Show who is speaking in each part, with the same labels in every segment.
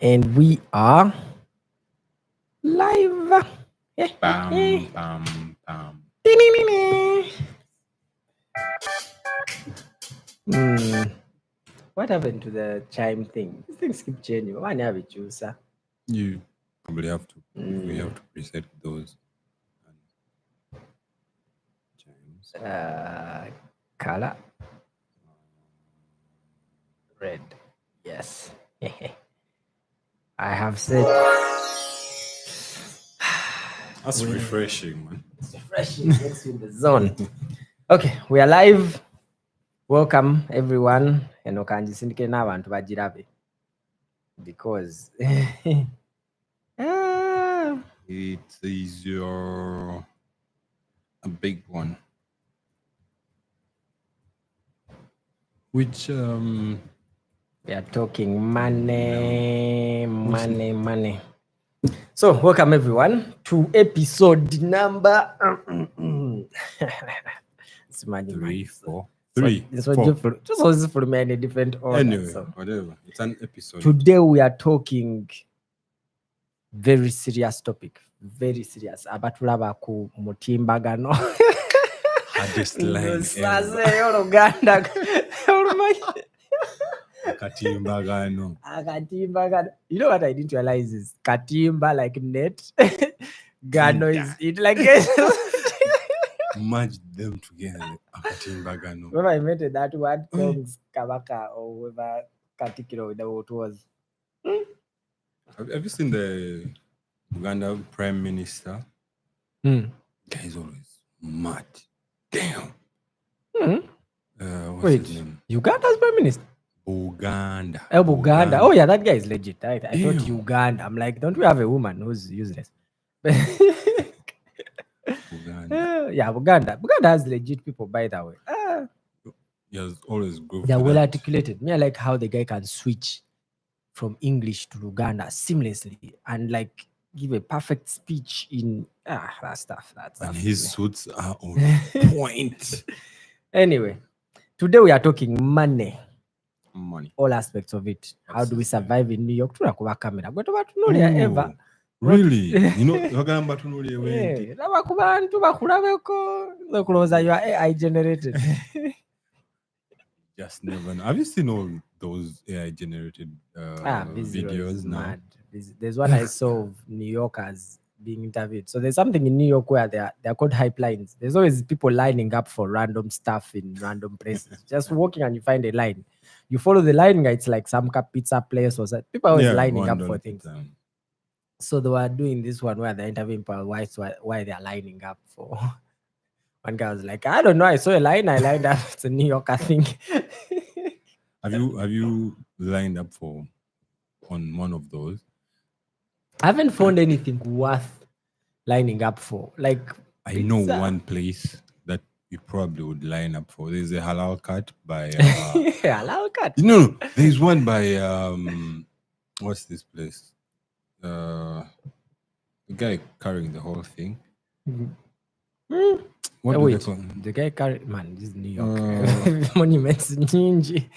Speaker 1: And we are live.
Speaker 2: Bam, bam, bam.
Speaker 1: What happened to the chime thing? These things keep changing. Why never choose, sir?
Speaker 2: You probably have to. We have to preset those. Chimes.
Speaker 1: Color red. Yes. I have said.
Speaker 2: That's refreshing, man.
Speaker 1: It's refreshing. Gets you in the zone. Okay, we are live. Welcome everyone. Eno kanjisindike n'abantu bagirabe because
Speaker 2: It is a big one. Which
Speaker 1: we are talking money. So welcome everyone to episode number
Speaker 2: 3, 4.
Speaker 1: Just always for me in a different order.
Speaker 2: Anyway,
Speaker 1: so
Speaker 2: whatever. It's an episode.
Speaker 1: Today we are talking very serious topic. Very serious. Abatulaba ku mutimbagano.
Speaker 2: Hardest line
Speaker 1: Saze
Speaker 2: ever.
Speaker 1: Yoruganda.
Speaker 2: Katimbagano.
Speaker 1: Katimbagano. You know what I didn't realize is katimba like net. Gano is it like
Speaker 2: merge them together. Katimbagano.
Speaker 1: When I invented that word, Kongs Kabaka or whoever Katikiro, what was.
Speaker 2: Have you seen the Uganda Prime Minister? Guy is always mad. Damn. What's his name?
Speaker 1: Uganda's Prime Minister?
Speaker 2: Uganda.
Speaker 1: Uganda. Oh, yeah, that guy is legit. I thought Uganda. I'm like, don't we have a woman who's useless?
Speaker 2: Uganda.
Speaker 1: Uganda. Uganda has legit people, by the way.
Speaker 2: He has always grown.
Speaker 1: They're well articulated. Me, I like how the guy can switch from English to Uganda seamlessly and like give a perfect speech in that stuff.
Speaker 2: And his suits are on point.
Speaker 1: Anyway, today we are talking money. All aspects of it. How do we survive in New York? Ever.
Speaker 2: Really? You know, you
Speaker 1: are AI generated.
Speaker 2: Just never know. Have you seen all those AI generated videos now?
Speaker 1: Mad. There's one I saw of New Yorkers being interviewed. So there's something in New York where they're called pipelines. There's always people lining up for random stuff in random places. Just walking and you find a line. You follow the line, it's like some pizza place or something. People are always lining up for things. So they were doing this one where they're interviewing people why they're lining up for. One guy was like, I don't know, I saw a line, I lined up. It's a New Yorker thing.
Speaker 2: Have you lined up on one of those?
Speaker 1: I haven't found anything worth lining up for. Like
Speaker 2: I know one place that you probably would line up for. There's a halal cut by
Speaker 1: halal cut.
Speaker 2: No, there's one by what's this place? The guy carrying the whole thing.
Speaker 1: What do they call him? The guy carrying this is New York. Monuments Ninji.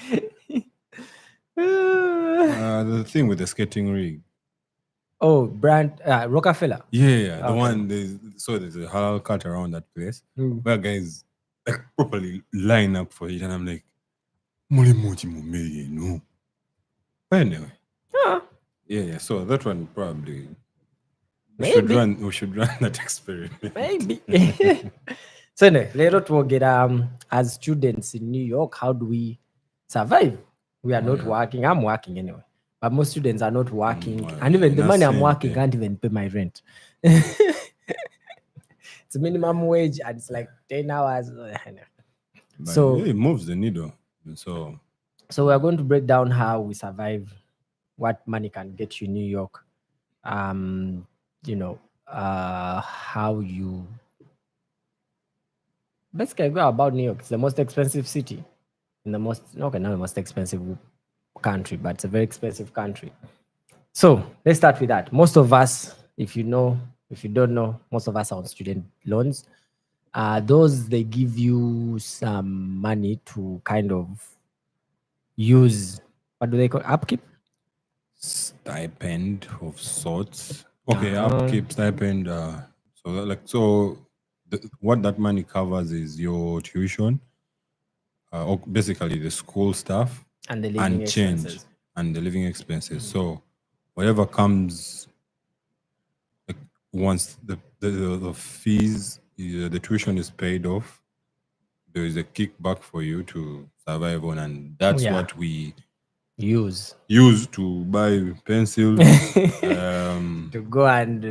Speaker 2: The thing with the skating rig.
Speaker 1: Oh, brand Rockefeller.
Speaker 2: Yeah, the one there's a halal cut around that place where guys like properly line up for it, and I'm like, no. But anyway, yeah. So that one probably we should run that experiment.
Speaker 1: Maybe. So anyway, later we'll get as students in New York, how do we survive? We are not working. I'm working anyway. But most students are not working. And even the money I'm working can't even pay my rent. It's minimum wage and it's like 10 hours.
Speaker 2: So it moves the needle. So
Speaker 1: we're going to break down how we survive, what money can get you in New York. How you basically go about New York. It's the most expensive city in the not the most expensive country, but it's a very expensive country. So let's start with that. Most of us, if you don't know, most of us are on student loans. Those they give you some money to kind of use. What do they call upkeep?
Speaker 2: stipend of sorts. Okay, upkeep stipend. What that money covers is your tuition, or basically the school stuff,
Speaker 1: And the living
Speaker 2: and change
Speaker 1: expenses.
Speaker 2: and the living expenses. So whatever comes, like, once the fees, the tuition is paid off, there is a kickback for you to survive on, and that's
Speaker 1: Yeah.
Speaker 2: what we
Speaker 1: Use
Speaker 2: use to buy pencils.
Speaker 1: to go and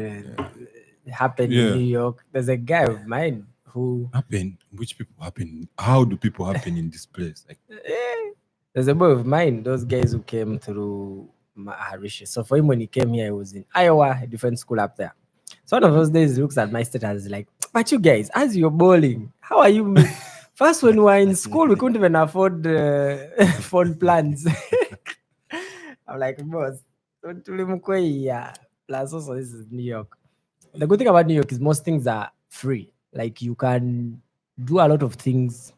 Speaker 1: happen in
Speaker 2: Yeah,
Speaker 1: New York. There's a guy of mine who
Speaker 2: happen. Which people happen? How do people happen in this place? Like,
Speaker 1: there's a boy of mine, those guys who came through Maharishi. So for him, when he came here, he was in Iowa, a different school up there. So one of those days, he looks at my status like, but you guys, as you're bowling, how are you? First, when we were in school, we couldn't even afford phone plans. I'm like, boss, yeah. Plus, also, this is New York. The good thing about New York is most things are free. Like, you can do a lot of things,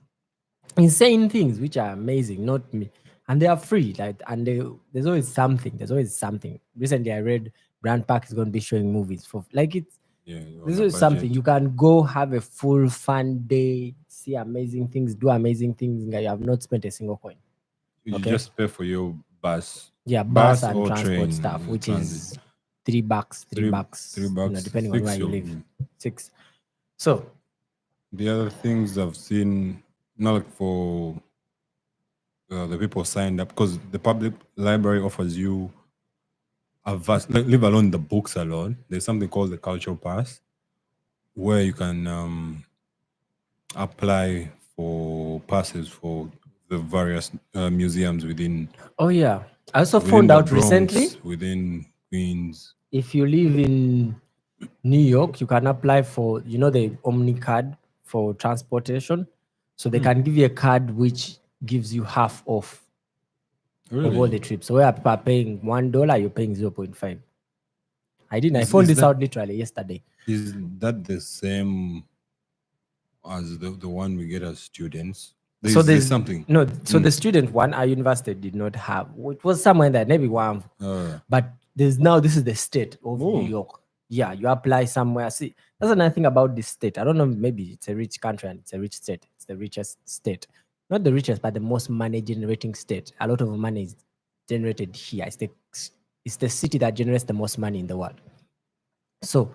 Speaker 1: insane things, which are amazing, not me. And they are free. Like, and there's always something. There's always something. Recently, I read Brand Park is going to be showing movies for like it's.
Speaker 2: yeah,
Speaker 1: This
Speaker 2: on a
Speaker 1: is something
Speaker 2: budget.
Speaker 1: you can go have a full fun day, see amazing things, do amazing things. And you have not spent a single coin.
Speaker 2: You
Speaker 1: Okay.
Speaker 2: just pay for your bus,
Speaker 1: Yeah, bus
Speaker 2: bus
Speaker 1: and
Speaker 2: or
Speaker 1: transport
Speaker 2: train,
Speaker 1: stuff, which
Speaker 2: transit.
Speaker 1: is $3, three
Speaker 2: Three,
Speaker 1: bucks,
Speaker 2: $3,
Speaker 1: depending on where
Speaker 2: six.
Speaker 1: you live. 6. So
Speaker 2: The other things I've seen, not like for the people signed up, because the public library offers you a vast, leave alone the books alone. There's something called the cultural pass, where you can apply for passes for the various museums within
Speaker 1: oh yeah. I also
Speaker 2: within
Speaker 1: found
Speaker 2: the
Speaker 1: out recently
Speaker 2: Bronx, within Queens.
Speaker 1: if you live in New York, you can apply for, the Omni card for transportation. So they can give you a card which gives you half off of all
Speaker 2: Really?
Speaker 1: the trips. So where people are paying $1, you're paying 0.5. I
Speaker 2: Is,
Speaker 1: found
Speaker 2: is
Speaker 1: this
Speaker 2: that
Speaker 1: out literally yesterday.
Speaker 2: is that the same as the one we get as students?
Speaker 1: So
Speaker 2: There's
Speaker 1: there's
Speaker 2: something.
Speaker 1: no, so the student one our university did not have. It was somewhere that maybe one, but there's now this is the state of New York. Yeah, you apply somewhere. See, that's another thing about this state. I don't know, maybe it's a rich country and it's a rich state. It's the richest state, not the richest, but the most money generating state. A lot of money is generated here. It's the city that generates the most money in the world. So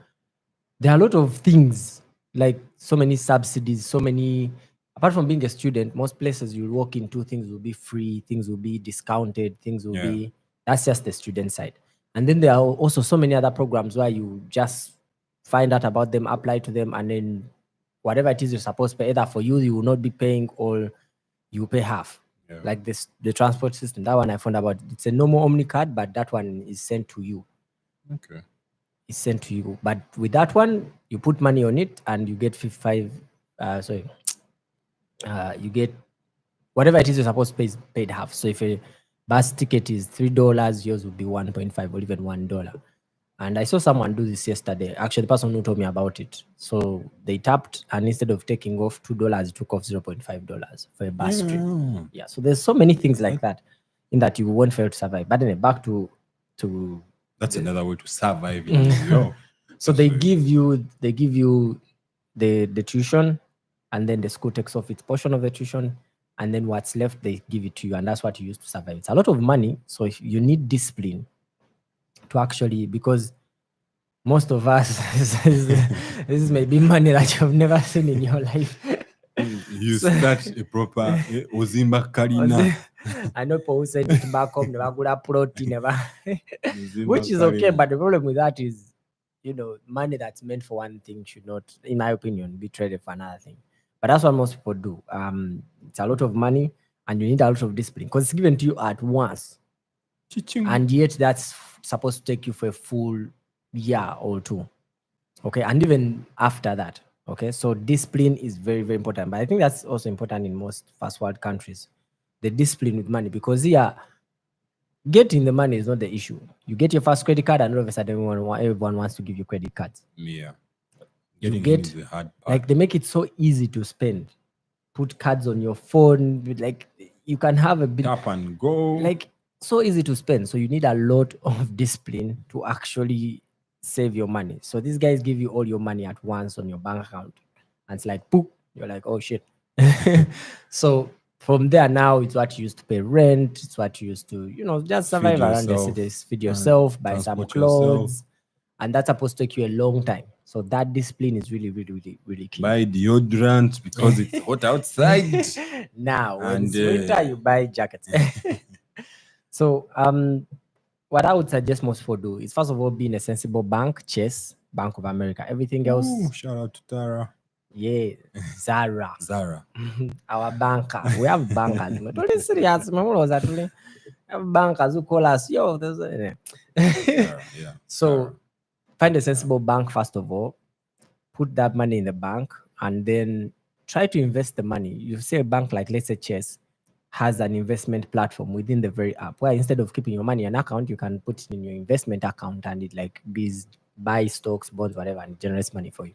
Speaker 1: there are a lot of things like so many subsidies, so many. Apart from being a student, most places you walk into, things will be free, things will be discounted, things will
Speaker 2: Yeah.
Speaker 1: be. That's just the student side. And then there are also so many other programs where you just find out about them, apply to them, and then whatever it is you're supposed to pay, either for you, you will not be paying, or you pay half.
Speaker 2: Yeah.
Speaker 1: Like this, the transport system. That one I found about. It's a normal Omni card, but that one is sent to you.
Speaker 2: Okay.
Speaker 1: Is sent to you. But with that one, you put money on it and you get 55. You get whatever it is you're supposed to pay is paid half. So if a bus ticket is $3, yours will be 1.5 or even $1. And I saw someone do this yesterday. Actually, the person who told me about it. So they tapped, and instead of taking off $2, it took off $0.5 for a bus trip. Yeah. So there's so many things like that in that you won't fail to survive. But anyway, back to
Speaker 2: That's another way to survive in New York.
Speaker 1: so they give you the tuition, and then the school takes off its portion of the tuition, and then what's left they give it to you, and that's what you use to survive. It's a lot of money, so if you need discipline to actually, because most of us this may be money that you've never seen in your life.
Speaker 2: You start a proper Ozimba Karina.
Speaker 1: I know people who send it back home, never good protein, never, which is okay. But the problem with that is, money that's meant for one thing should not, in my opinion, be traded for another thing. But that's what most people do. It's a lot of money, and you need a lot of discipline because it's given to you at once, and yet that's supposed to take you for a full year or two. Okay, and even after that. Okay, so discipline is very, very important. But I think that's also important in most first world countries, the discipline with money, because getting the money is not the issue. You get your first credit card, and all of a sudden everyone wants to give you credit cards.
Speaker 2: Yeah.
Speaker 1: You
Speaker 2: Getting
Speaker 1: get
Speaker 2: is the hard part.
Speaker 1: like they make it so easy to spend. Put cards on your phone, like you can have a bit
Speaker 2: Tap and go.
Speaker 1: like so easy to spend. So you need a lot of discipline to actually save your money. So these guys give you all your money at once on your bank account. And it's like, poop. You're like, oh shit. So from there now, it's what you use to pay rent. It's what you use to, just
Speaker 2: Feed
Speaker 1: survive around the
Speaker 2: yourself,
Speaker 1: cities, feed yourself, buy some
Speaker 2: transport yourself,
Speaker 1: clothes. And that's supposed to take you a long time. So that discipline is really, really, really, really key.
Speaker 2: buy deodorant because it's hot outside.
Speaker 1: Now, when
Speaker 2: And
Speaker 1: it's winter, you buy jackets. So, what I would suggest most people do is first of all being a sensible bank, Chase, Bank of America. Everything else,
Speaker 2: ooh, shout out to Tara.
Speaker 1: yeah, Zara,
Speaker 2: Zara.
Speaker 1: our banker. We have bankers. But don't serious. Man, what was that? We have bankers who call us, yo.
Speaker 2: Zara, yeah.
Speaker 1: So,
Speaker 2: Zara.
Speaker 1: find a sensible bank first of all. Put that money in the bank, and then try to invest the money. You say a bank like, let's say, Chase has an investment platform within the very app where instead of keeping your money in an account, you can put it in your investment account and it like buy stocks, bonds, whatever, and it generates money for you.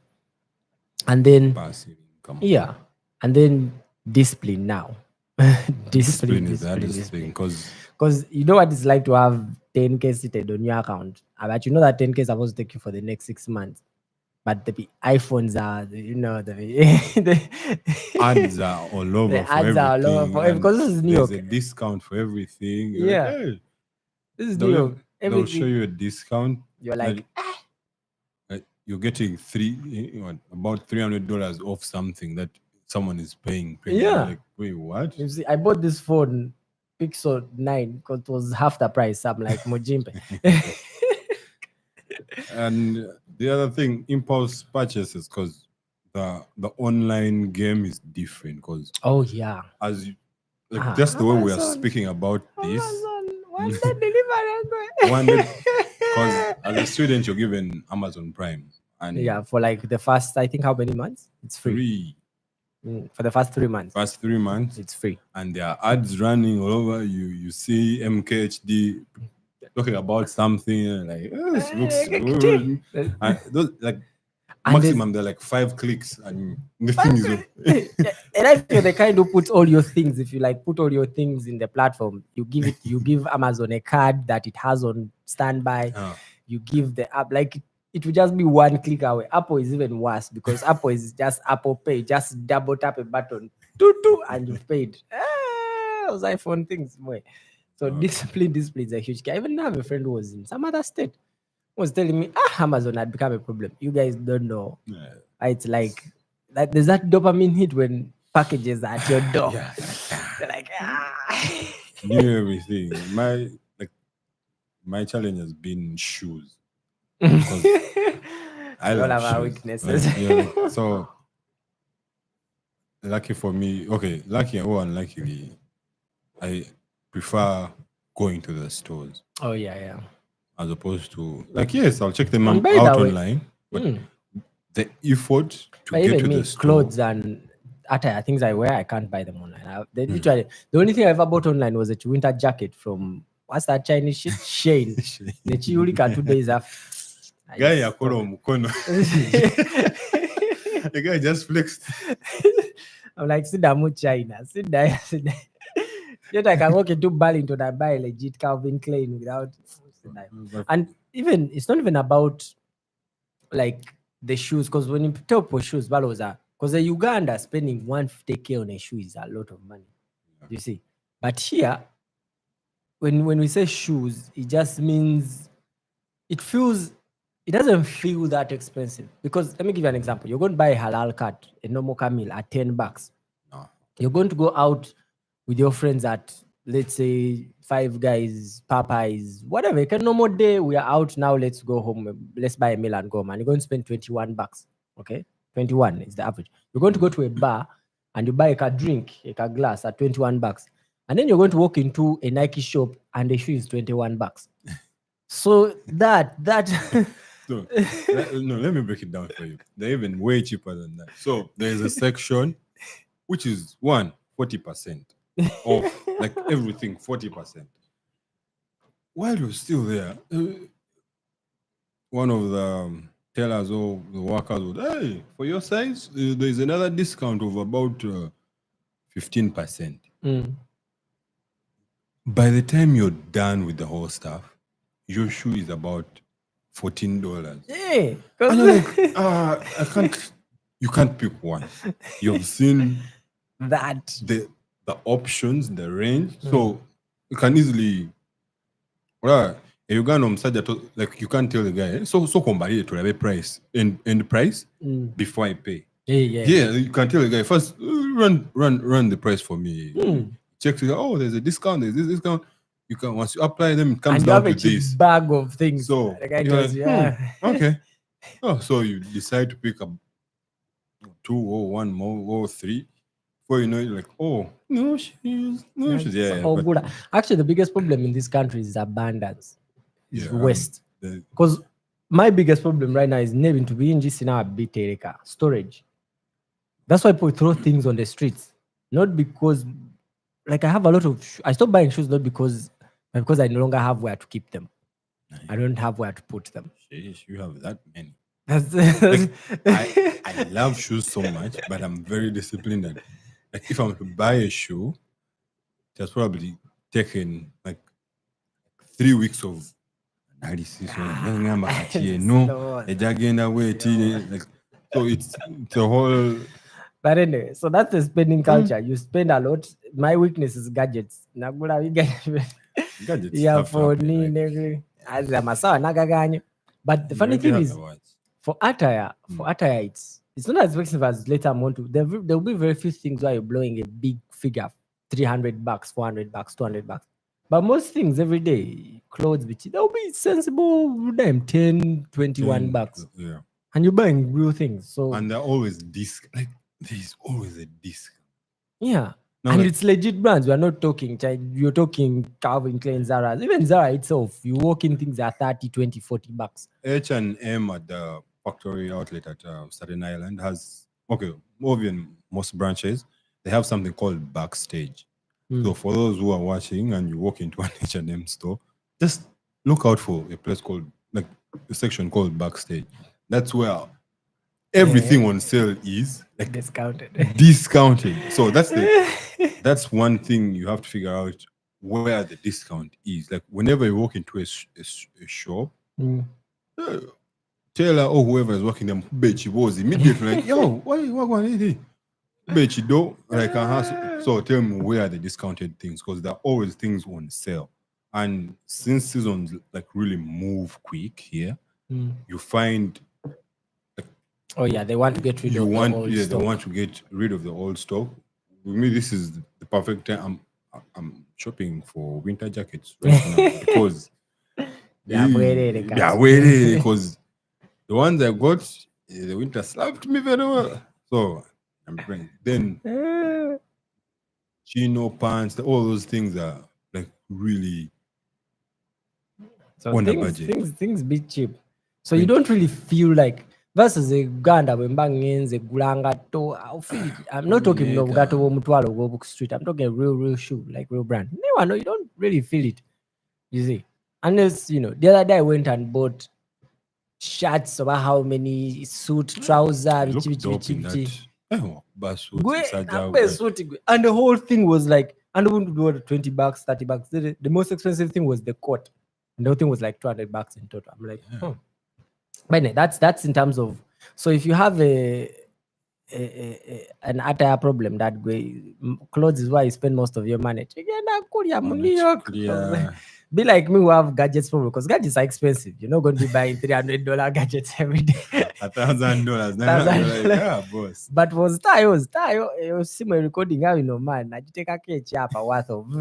Speaker 1: And then
Speaker 2: Passive income.
Speaker 1: yeah, and then discipline now.
Speaker 2: Discipline is the hardest thing
Speaker 1: because you know what it's like to have 10K seated on your account, but you know that 10K is supposed to take you for the next 6 months. But the iPhones are, the
Speaker 2: ads are all over
Speaker 1: the
Speaker 2: for
Speaker 1: ads
Speaker 2: everything.
Speaker 1: are all over
Speaker 2: and
Speaker 1: because this is New
Speaker 2: there's
Speaker 1: York.
Speaker 2: a discount for everything. You're
Speaker 1: Yeah.
Speaker 2: like, hey,
Speaker 1: This is New York.
Speaker 2: they'll show you a discount.
Speaker 1: You're like,
Speaker 2: You're getting about $300 off something that someone is paying premium.
Speaker 1: Yeah.
Speaker 2: You're like, wait, what?
Speaker 1: you see, I bought this phone, Pixel 9, because it was half the price. I'm like, Mojimpe.
Speaker 2: And the other thing, impulse purchases, because the online game is different. Because
Speaker 1: Oh, yeah.
Speaker 2: as you, like just the way we are
Speaker 1: Amazon.
Speaker 2: speaking about this,
Speaker 1: One day delivery.
Speaker 2: one day, because as a student you're given Amazon Prime, and
Speaker 1: Yeah, for like the first, I think, how many months? It's free. For the first 3 months.
Speaker 2: First 3 months,
Speaker 1: It's free.
Speaker 2: and there are ads running all over. You see MKHD talking about something like, oh, this looks good. And those, like,
Speaker 1: And
Speaker 2: maximum they're like 5 clicks and the thing is over.
Speaker 1: and if you're the kind who puts all your things, if you like put all your things in the platform, you give Amazon a card that it has on standby. You give the app, like it will just be one click away. Apple is even worse because Apple is just Apple Pay, just double tap a button, and you've paid. Those iPhone things, boy. So discipline is a huge key. I even have a friend who was in some other state who was telling me, Amazon had become a problem. You guys don't know.
Speaker 2: Yeah.
Speaker 1: It's like there's that dopamine hit when packages are at your door.
Speaker 2: Yeah.
Speaker 1: They're like,
Speaker 2: New everything. My challenge has been shoes.
Speaker 1: I
Speaker 2: love
Speaker 1: have our
Speaker 2: shoes.
Speaker 1: weaknesses.
Speaker 2: So lucky for me, okay, lucky or unluckily, I prefer going to the stores.
Speaker 1: Oh yeah.
Speaker 2: As opposed to, like, yes, I'll check them
Speaker 1: And
Speaker 2: out
Speaker 1: by the way-
Speaker 2: online, but the effort to
Speaker 1: But
Speaker 2: get
Speaker 1: even
Speaker 2: to
Speaker 1: me,
Speaker 2: the store.
Speaker 1: clothes and attire, things I wear, I can't buy them online. Literally, the only thing I ever bought online was a winter jacket from what's that Chinese shit? Shane. Nechiulika 2 days after.
Speaker 2: Guy yakoro mukono. The guy just flexed.
Speaker 1: I'm like, sit down, China. Sit down. Yet I can walk into Burlington and buy a legit Calvin Klein without. And even it's not even about like the shoes, because when you tell for shoes, because the Uganda spending 150K on a shoe is a lot of money. You see, but here, when we say shoes, it just means it doesn't feel that expensive. Because let me give you an example. You're going to buy a halal cut, a normal camel at $10.
Speaker 2: No.
Speaker 1: You're going to go out with your friends at, let's say, Five Guys, Popeyes, whatever. Like a normal day, we are out now. Let's go home. Let's buy a meal and go home. And you're going to spend $21. Okay, 21 is the average. You're going to go to a bar and you buy a drink, a glass at $21, and then you're going to walk into a Nike shop and the shoe is $21. So that
Speaker 2: No, let me break it down for you. They're even way cheaper than that. So there's a section which is 40% off, like everything 40%. While you're still there, one of the tellers or the workers would, hey, for your size, there's another discount of about 15%. By the time you're done with the whole stuff, your shoe is about $14.
Speaker 1: Yeah,
Speaker 2: And you're like,
Speaker 1: because
Speaker 2: I can't. You can't pick one. You've seen
Speaker 1: that.
Speaker 2: the options, the range, so you can easily. Well, you can like you can't tell the guy. So compare to the price and price before I pay. Yeah, you can tell the guy first. Run the price for me. Check it. Oh, there's a discount. There's this discount. You can once you apply them, it comes
Speaker 1: And you
Speaker 2: down
Speaker 1: have a
Speaker 2: to
Speaker 1: cheap
Speaker 2: this.
Speaker 1: bag of things.
Speaker 2: So
Speaker 1: The guy
Speaker 2: you're
Speaker 1: tells
Speaker 2: like,
Speaker 1: you,
Speaker 2: okay. Oh, so you decide to pick up 2 or 1 more or 3. Before you know it, like, oh, no shoes, no shoes. Yeah,
Speaker 1: oh,
Speaker 2: but
Speaker 1: good. Actually, the biggest problem in this country is abundance, is
Speaker 2: yeah,
Speaker 1: waste. Because my biggest problem right now is needing to be in this in our bit storage. That's why people throw things on the streets, not because, like, I have a lot of. I stopped buying shoes not because I no longer have where to keep them. I don't have where to put them.
Speaker 2: sheesh, you have that many.
Speaker 1: That's
Speaker 2: Like, I love shoes so much, but I'm very disciplined. That, like, if I'm to buy a shoe, that's probably taken like 3 weeks of analysis on
Speaker 1: slow.
Speaker 2: like, so it's a whole.
Speaker 1: But anyway, so that's the spending culture. You spend a lot. My weakness is gadgets. Nagula
Speaker 2: Gadgets
Speaker 1: yeah,
Speaker 2: have to
Speaker 1: for
Speaker 2: happen. Like,
Speaker 1: as a masawa nagaganya. But the
Speaker 2: you
Speaker 1: funny
Speaker 2: already
Speaker 1: thing
Speaker 2: have
Speaker 1: is,
Speaker 2: the words.
Speaker 1: for attire, it's not as expensive as later I'm on to. There will be very few things where you're blowing a big figure, $300, $400, $200. But most things every day, clothes, they'll be sensible, them 10, 21 bucks.
Speaker 2: Yeah.
Speaker 1: And you're buying real things. So
Speaker 2: And they're always disc. Like, there's always a disc.
Speaker 1: yeah.
Speaker 2: No,
Speaker 1: And
Speaker 2: like,
Speaker 1: it's legit brands. We are not talking, you're talking Calvin Klein, Zara. Even Zara itself, you walk in things are 30, 20, $40.
Speaker 2: H&M at the factory outlet at Staten Island has, okay, more than most branches, they have something called backstage. So for those who are watching and you walk into an H&M store, just look out for a place called, like, a section called backstage. That's where everything on sale is like discounted. So that's one thing you have to figure out, where the discount is. Like, whenever you walk into a shop, tailor or whoever is working them, Bechi was immediately like, yo, what going on? Bechi do like so tell me where are the discounted things, because there are always things on sale. And since seasons like really move quick here, you find
Speaker 1: oh yeah, they want to get rid of the old
Speaker 2: they
Speaker 1: stock.
Speaker 2: want to get rid of the old stock. With me, this is the perfect time. I'm shopping for winter jackets right now because because the ones I got, the winter slapped me very well. So I'm bringing then chino pants, all those things are like really
Speaker 1: So
Speaker 2: on a budget.
Speaker 1: things be cheap. So you don't really feel like versus a Uganda when bangenze gulanga to I'll feel it. I'm not talking no gato mutwalo go book street. I'm talking real shoe, like real brand. No, you don't really feel it. You see. Unless, the other day I went and bought shirts about how many suit, trouser,
Speaker 2: Look dope in that.
Speaker 1: and the whole thing was like, and we do $20, $30. The most expensive thing was the coat. And the whole thing was like $200 in total. I'm like, But anyway, that's in terms of, so if you have an attire problem that way, clothes is where you spend most of your money. Again, New York. Be like me who have gadgets problem, because gadgets are expensive. You're not going to be buying $300 gadgets every day.
Speaker 2: $1,000. Like, boss.
Speaker 1: But was you see my recording how man. I take a catch up a worth of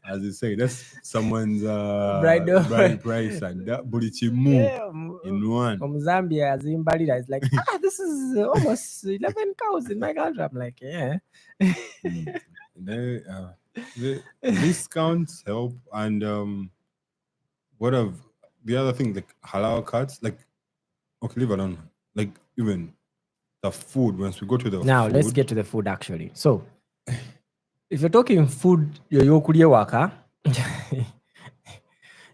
Speaker 2: as you say, that's someone's
Speaker 1: bride
Speaker 2: price, and that bulichimu in one.
Speaker 1: From Zambia, Zimbabwe, it's like, this is almost 11 cows in my country. I'm like, yeah.
Speaker 2: The discounts help, and what of the other thing, like halal cards, like, okay, leave alone, like even the food. Once we go to the
Speaker 1: now,
Speaker 2: food,
Speaker 1: let's get to the food actually. So, if you're talking food, you're waka,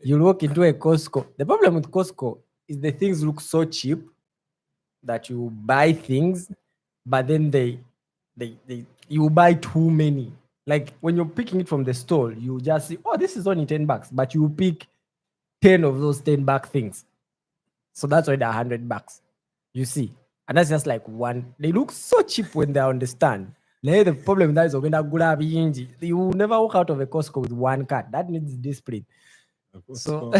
Speaker 1: you'll walk into a Costco. The problem with Costco is the things look so cheap that you buy things, but then you buy too many. Like when you're picking it from the stall, you just see, oh, this is only $10, but you pick 10 of those $10 things. So that's why they're $100. You see, and that's just like one. They look so cheap when they're on the stand. The problem with that is you will never walk out of a Costco with one card. That needs discipline. So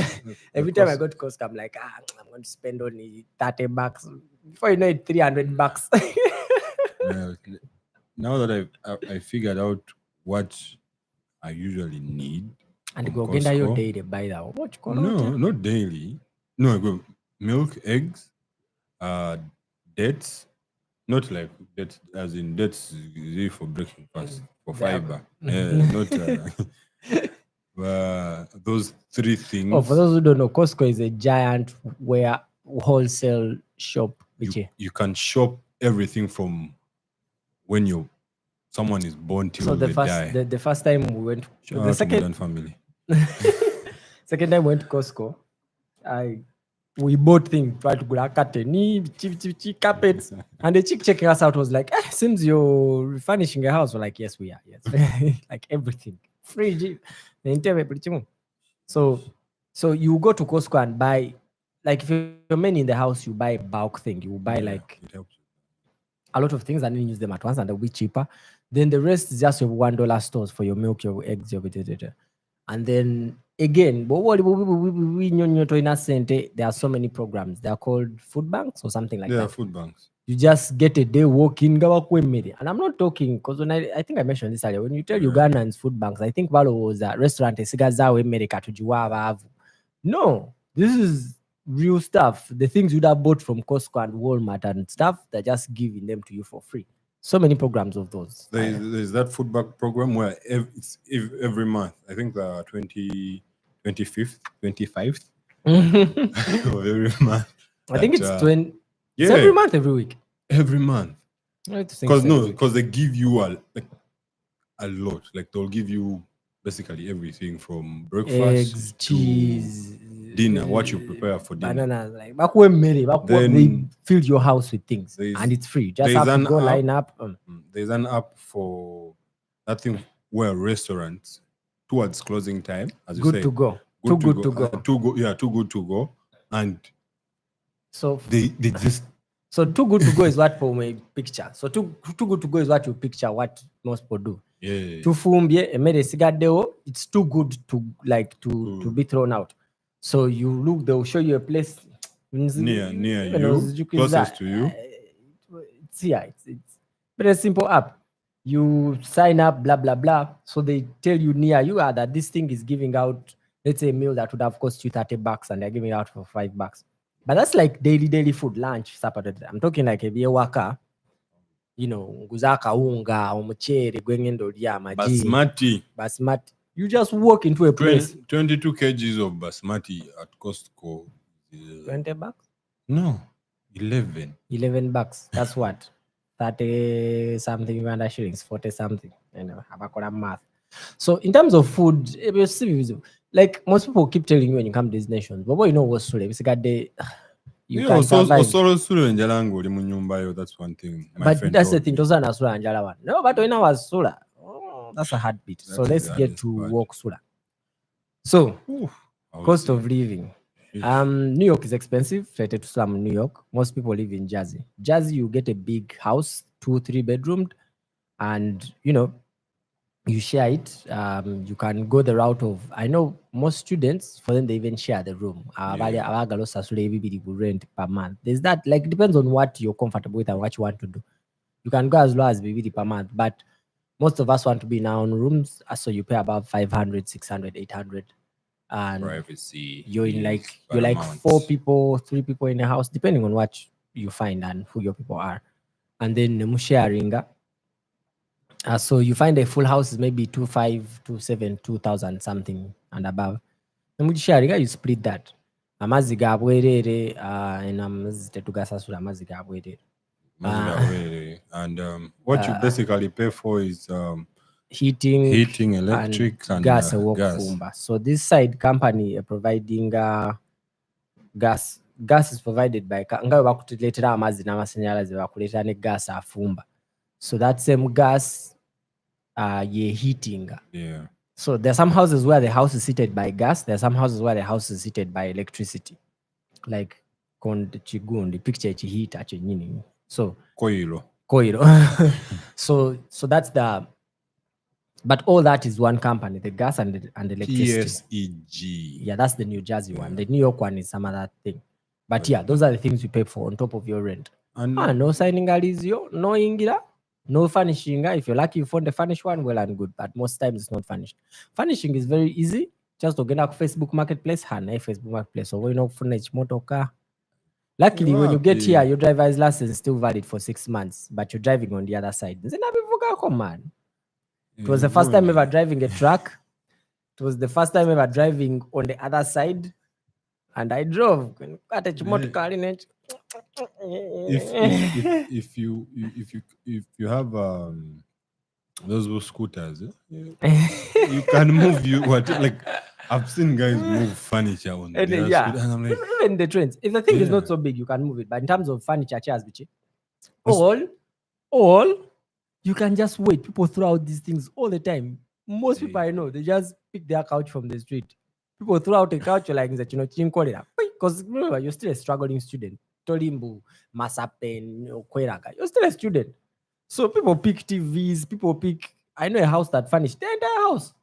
Speaker 1: every time I go to Costco, I'm like, I'm going to spend only $30. Before you know it, $300.
Speaker 2: Now that I figured out what I usually need,
Speaker 1: And
Speaker 2: from
Speaker 1: go get your
Speaker 2: Costco.
Speaker 1: daily buy that. What you call
Speaker 2: No, not daily. No, I go milk, eggs, dates. Not like dates, as in dates for breakfast, for fiber. Not those three things.
Speaker 1: Oh, for those who don't know, Costco is a giant wholesale shop.
Speaker 2: You can shop everything from when someone is born till they die.
Speaker 1: The first time we went,
Speaker 2: Shout out to Modern Family.
Speaker 1: Second time we went to Costco, we bought things, tried to go curtain, carpets, and the chick checking us out was like, seems you're refurnishing a house. We're like, yes, we are. Yes, like everything, fridge, the interior. So you go to Costco and buy, like if you're many in the house, you buy a bulk thing. You buy like
Speaker 2: it helps.
Speaker 1: a lot of things and then use them at once and they'll be cheaper. Then the rest is just your $1 stores for your milk, your eggs, your potato. And then again, there are so many programs. They are called food banks or something like that.
Speaker 2: Yeah, food banks.
Speaker 1: You just get a day walking. And I'm not talking because when I think I mentioned this earlier. When you tell Ugandans food banks, I think Valo was a restaurant. No, this is real stuff. The things you'd have bought from Costco and Walmart and stuff, they're just giving them to you for free. So many programs of those.
Speaker 2: There's that food bank program where it's every month. I think 25th of every month.
Speaker 1: I think it's 20. It's every month, every week.
Speaker 2: Every month. Because they give you a lot. Like they'll give you basically everything from breakfast,
Speaker 1: eggs, cheese,
Speaker 2: dinner, what you prepare for dinner.
Speaker 1: Bananas, like back when they fill your house with things and it's free. Just have to go line up.
Speaker 2: There's an app for that thing where restaurants towards closing time, as you say,
Speaker 1: to go. Too good to go.
Speaker 2: Too good to go. And
Speaker 1: so
Speaker 2: they just
Speaker 1: so too good to go is what for my picture. So too good to go is what you picture what most people do.
Speaker 2: Yeah.
Speaker 1: It's too good to be thrown out. So you look, they'll show you a place
Speaker 2: near you, closest to you.
Speaker 1: It's here. It's very simple app. You sign up, blah blah blah. So they tell you near you that this thing is giving out, let's say, a meal that would have cost you $30 and they're giving out for $5. But that's like daily food, lunch, supper. I'm talking like a beer worker. Nguzaka unga, umuchere, gwengendo lya maji. Basmati. You just walk into a place.
Speaker 2: 22 kgs of basmati at Costco.
Speaker 1: $20?
Speaker 2: No, 11.
Speaker 1: $11. That's what? 30 something Uganda shillings, 40 something. Have math. So in terms of food, like most people keep telling you when you come to these nations, but what you know what's true? You can survive.
Speaker 2: That's one thing.
Speaker 1: But that's the thing. No, but when I was Sula, that's a hard bit. So let's get to walk Sula. So, cost of living. New York is expensive. Related to some New York. Most people live in Jersey. Jersey, you get a big house, 2-3 bedroomed, and you share it. You can go the route of, I know most students, for them, they even share the room. Rent per month. There's that, like, depends on what you're comfortable with and what you want to do. You can go as low as BBD per month, but most of us want to be in our own rooms. So you pay about 500, 600, 800. And
Speaker 2: privacy.
Speaker 1: You're like 4 people, 3 people in a house, depending on what you find and who your people are. And then sharing. So you find a full house is maybe 2,500, 2,700, 2,000 something and above. And you split that. Amazi ga bwerere and amazi tetugasasula amazi ga bwerere.
Speaker 2: And what you basically pay for is
Speaker 1: heating,
Speaker 2: electric, and
Speaker 1: gas. So this side company providing gas. Gas is provided by ngayo bakutuletera amazi n'amasanyalaze bakuletera ne gas afumba. So that same gas heating.
Speaker 2: Yeah.
Speaker 1: So there are some houses where the house is heated by gas. There are some houses where the house is heated by electricity, like chigundi picture chihita chenyini. So
Speaker 2: Koilo.
Speaker 1: coil. So that's the. But all that is one company, the gas and the electricity.
Speaker 2: PSEG.
Speaker 1: Yeah, that's the New Jersey one. The New York one is some other thing. But yeah, those are the things you pay for on top of your rent.
Speaker 2: And
Speaker 1: No signing alizio, no ingira, no furnishing. If you're lucky you found the furnished one, well and good. But most times it's not furnished. Furnishing is very easy. Just to get a Facebook Marketplace, Facebook Marketplace. So we know furnish motorcar. Luckily, when you get here, your driver's license is still valid for 6 months, but you're driving on the other side. Man. It was the first time ever driving a truck. It was the first time ever driving on the other side. And I drove.
Speaker 2: If you have those scooters, you can move like I've seen guys move furniture on their scooter, and I'm like,
Speaker 1: even the trains. If the thing is not so big, you can move it. But in terms of furniture, chairs, all you can just wait. People throw out these things all the time. Most people I know, they just pick their couch from the street. People throw out a couch like that, because remember, you're still a struggling student. Tolimbu, Masapen, Kweraka, you're still a student. So people pick TVs, I know a house that furnished the entire house.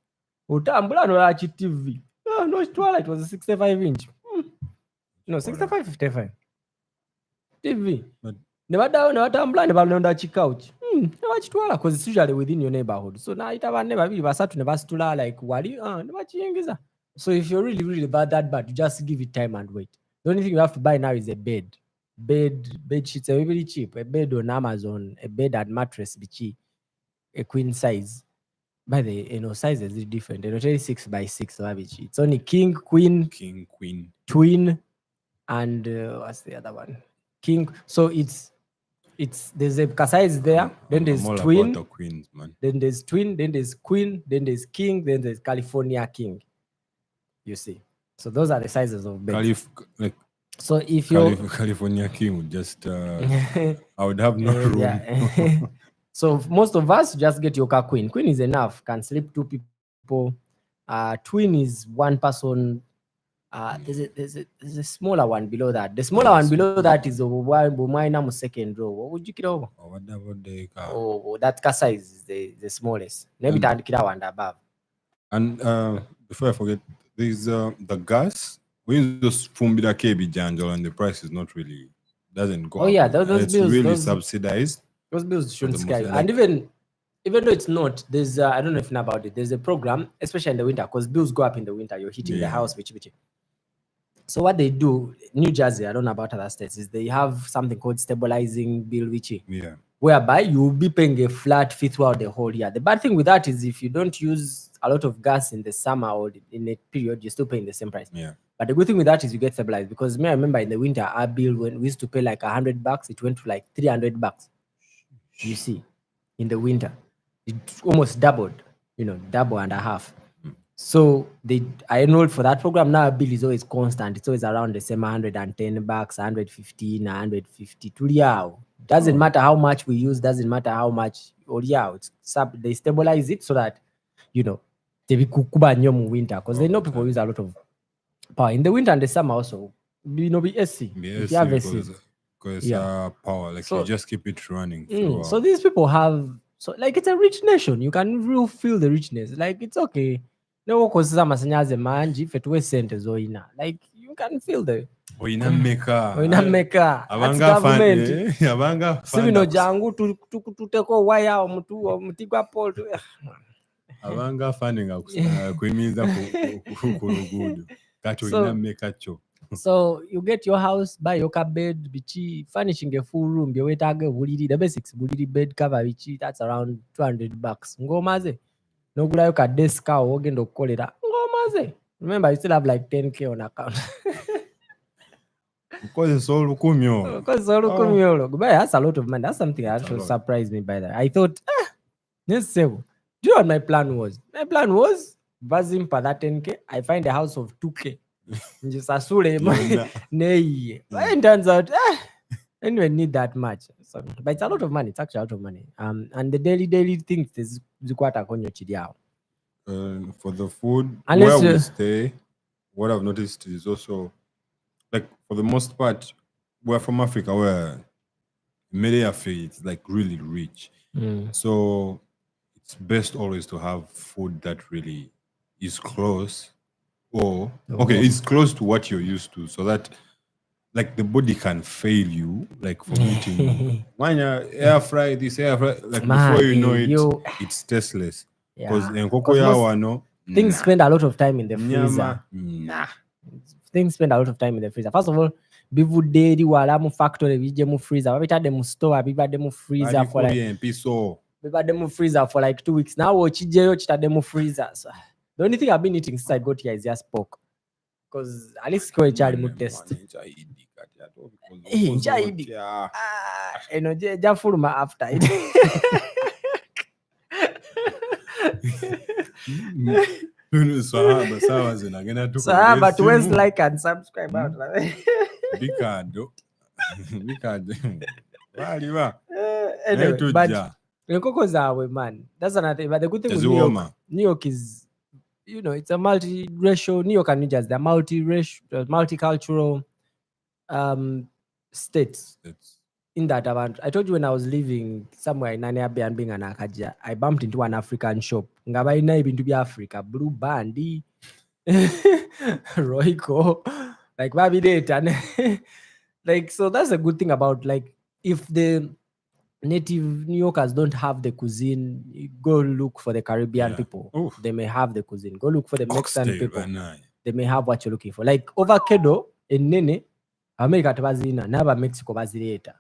Speaker 1: Utambula no TV. No, it was a 65 inch. No, 65, 55. TV. Nevatambula nevalonda chicouch. Nevachitwala because it's usually within your neighborhood. So now itava nevavi vasatu nevasitula like wali nevachiengeza. So if you're really, really that bad, you just give it time and wait. The only thing you have to buy now is a bed. Bed sheets are really cheap. A bed on Amazon, a bed and mattress bichi, a queen size. By the sizes is different. They're not 6 by 6 bichi. It's only king, queen, twin, and what's the other one? King. So it's there's a size there. Then there's twin.
Speaker 2: The queens, man.
Speaker 1: Then there's twin. Then there's queen. Then there's king. Then there's California king. You see. So those are the sizes of beds. So if you're
Speaker 2: California king would just I would have no room.
Speaker 1: Yeah. So most of us just get your car queen. Queen is enough. Can sleep 2 people. Twin is 1 person. There's a smaller one below that. The smaller one below that is the second row. What would you get over? Oh, that car size is the smallest. Maybe that one above.
Speaker 2: And before I forget, there's the gas. When you just fumbida KB janjol and the price is not really doesn't go.
Speaker 1: Oh yeah, those bills
Speaker 2: really subsidized.
Speaker 1: Those bills shouldn't scare you. And even though it's not, there's I don't know if you know about it. There's a program, especially in the winter, because bills go up in the winter. You're heating the house, which. So what they do, New Jersey, I don't know about other states, is they have something called stabilizing bill, whereby you will be paying a flat fee throughout the whole year. The bad thing with that is if you don't use a lot of gas in the summer or in a period, you're still paying the same price.
Speaker 2: Yeah.
Speaker 1: But the good thing with that is you get stabilized, because I remember in the winter, our bill, when we used to pay like $100, it went to like $300. You see, in the winter, it almost doubled, double and a half. So I enrolled for that program. Now our bill is always constant. It's always around the same $110, $115, $152. Doesn't matter how much we use, doesn't matter how much they stabilize it so that they be winter, because they know people use a lot of power in the winter and the summer also. Be SC. If you have SC.
Speaker 2: Because power, like you just keep it running.
Speaker 1: So these people have, like it's a rich nation. You can really feel the richness. Like it's okay. No, because masanyaze manji fetwe sente zoina. Like you can feel the
Speaker 2: oina meka
Speaker 1: abanga government
Speaker 2: abanga
Speaker 1: sibino jangu tuteko waya omutigwa pole
Speaker 2: abanga funding kwimiza ku lugudo kati oina meka cho.
Speaker 1: So you get your house, buy your bed, bichi, furnishing a full room, the basics, bed cover, bichi, that's around $200. Ngomaze. No good like a desk or ogendo kolera. Ngomaze. Remember, you still have like 10K on account.
Speaker 2: Because it's all kumyo.
Speaker 1: That's a lot of money. That's something that actually surprised me by that. I thought, let's say, do you know what my plan was? My plan was, buzzing for that 10K, I find a house of 2K. Just asure it turns out I didn't even need that much. So So, but it's a lot of money. It's actually a lot of money. And the daily things is quite a konyo chidiao.
Speaker 2: For the food,
Speaker 1: Unless
Speaker 2: where we
Speaker 1: you-
Speaker 2: stay, what I've noticed is also, like, for the most part, we're from Africa, where media is like really rich. So it's best always to have food that really is close, or okay, it's close to what you're used to, so that like the body can fail you, like from eating when you air fry this, air fry, like
Speaker 1: Man,
Speaker 2: before you know it,
Speaker 1: you-
Speaker 2: it's tasteless. Because
Speaker 1: Yeah.
Speaker 2: enkoko
Speaker 1: 'Cause most
Speaker 2: yawa no
Speaker 1: things spend a lot of time in the freezer.
Speaker 2: nyama nah.
Speaker 1: Things spend a lot of time in the freezer. First of all, bivudde eri wala mu factory bijje mu freezer. Babitadde mu store bibadde mu freezer for like
Speaker 2: empiso
Speaker 1: bibadde mu freezer for like 2 weeks. Now okijjeyo kitadde mu freezer. So, the only thing I've been eating since I got here is just pork. Because at least ko ekyali mu test. Nkyayidi. Eno gyafuluma after it. Sahaba tuwezi like and subscribe out.
Speaker 2: Bikado.
Speaker 1: Anyway, but enkoko zaabwe, man, that's another thing. But the good thing with New York is, you know, it's a multi-racial. New York and New Jersey, they're multi-racial, multicultural states. In that avant, I told you when I was living somewhere in Nanyabia and being an Akaja, I bumped into an African shop. Ngabaina ibintu bya Africa, Blue Bandi, Royco, like Baby Data. Like, so that's a good thing about, like, if the native New Yorkers don't have the cuisine, you go look for the Caribbean people. Oof. They may have the cuisine. Go look for the Mexican people. They may have what you're looking for. Like avocado in Nene, America tebazirina, naba Mexico bazireta.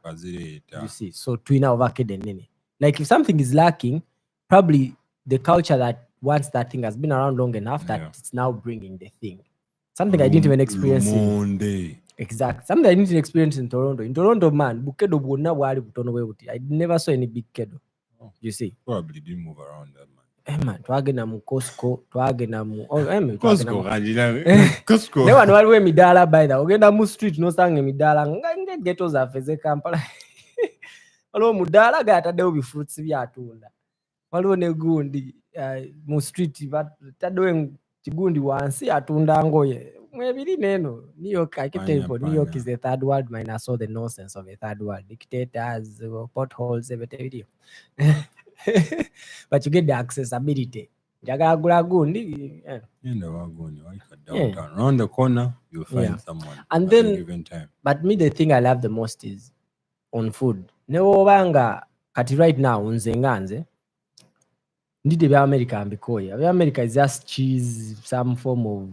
Speaker 1: You see, so twina avocado in Nene. Like if something is lacking, probably the culture that wants that thing has been around long enough that it's now bringing the thing. Something I didn't even experience. Exactly. Something I didn't experience in Toronto. In Toronto, man, bukedo bwonna bwali butono bwe buti. I never saw any big kedo. You see.
Speaker 2: Probably didn't move around that,
Speaker 1: man. Twagenda mu Costco, twagenda mu
Speaker 2: Costco.
Speaker 1: Ne wano waliwo emidaala by the ogenda mu street nosanga emidaala nga ghetto zaffe ze Kampala. Waliwo mudaala gataddewo bifruits byatunda. Waliwo ne gundi mu street bataddewo kigundi wansi atunda ngoye. Mwebiri neno. New York, I keep telling people, New York is the third world minus all the nonsense of the third world. Dictators, potholes, everything. But you get the accessibility. Gundi.
Speaker 2: Around the corner, you'll find someone.
Speaker 1: And then, given time. But me, the thing I love the most is on food. Nebanga kati right now unzenganze. Ndide bya America ambikoya. Bya America is just cheese, some form of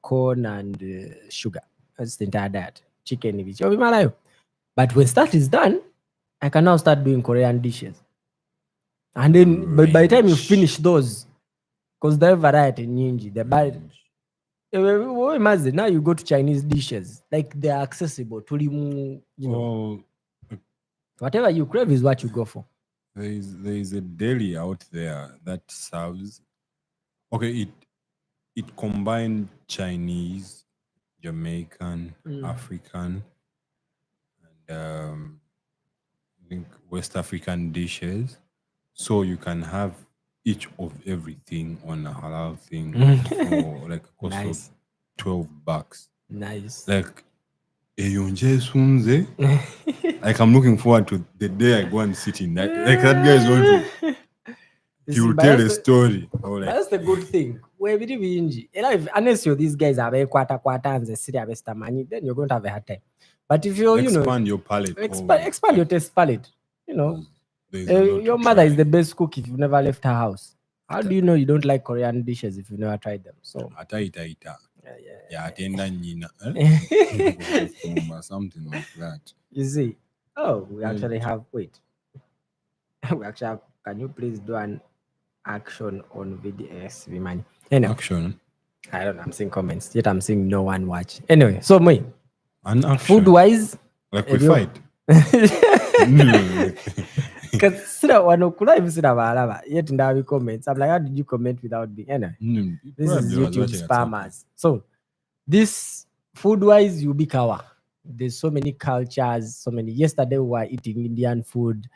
Speaker 1: corn and sugar. That's the entire diet. Chicken, but when that is done, I can now start doing Korean dishes. And then, but by the time you finish those, because there are variety nyingi, imagine now you go to Chinese dishes, like they're accessible to you know. Whatever you crave is what you go for.
Speaker 2: There is a deli out there that serves. Okay, it combined Chinese, Jamaican, African, and I think West African dishes. So you can have each of everything on a halal thing for like a cost of $12.
Speaker 1: Nice.
Speaker 2: Like like I'm looking forward to the day I go and sit in that. Like that guy is going to. He will tell a story.
Speaker 1: That's the good thing. Unless these guys are very quarter and then you're going to have a hard time. But if you
Speaker 2: expand your palate,
Speaker 1: expand your taste palate. You know, your mother is the best cook if you've never left her house. How do you know you don't like Korean dishes if you've never tried them? So
Speaker 2: something like that.
Speaker 1: You see? Oh, we actually have. Wait. We actually have. Can you please do an action on VDS? Anyway,
Speaker 2: action.
Speaker 1: I don't know. I'm seeing comments. Yet I'm seeing no one watch. Anyway, so me.
Speaker 2: An action.
Speaker 1: Food wise,
Speaker 2: like we fight.
Speaker 1: Because yet in the comments, I'm like, how did you comment without being? Anyway, this is YouTube spammers. So this food wise, you be kawa. there's so many cultures, so many. Yesterday we were eating Indian food.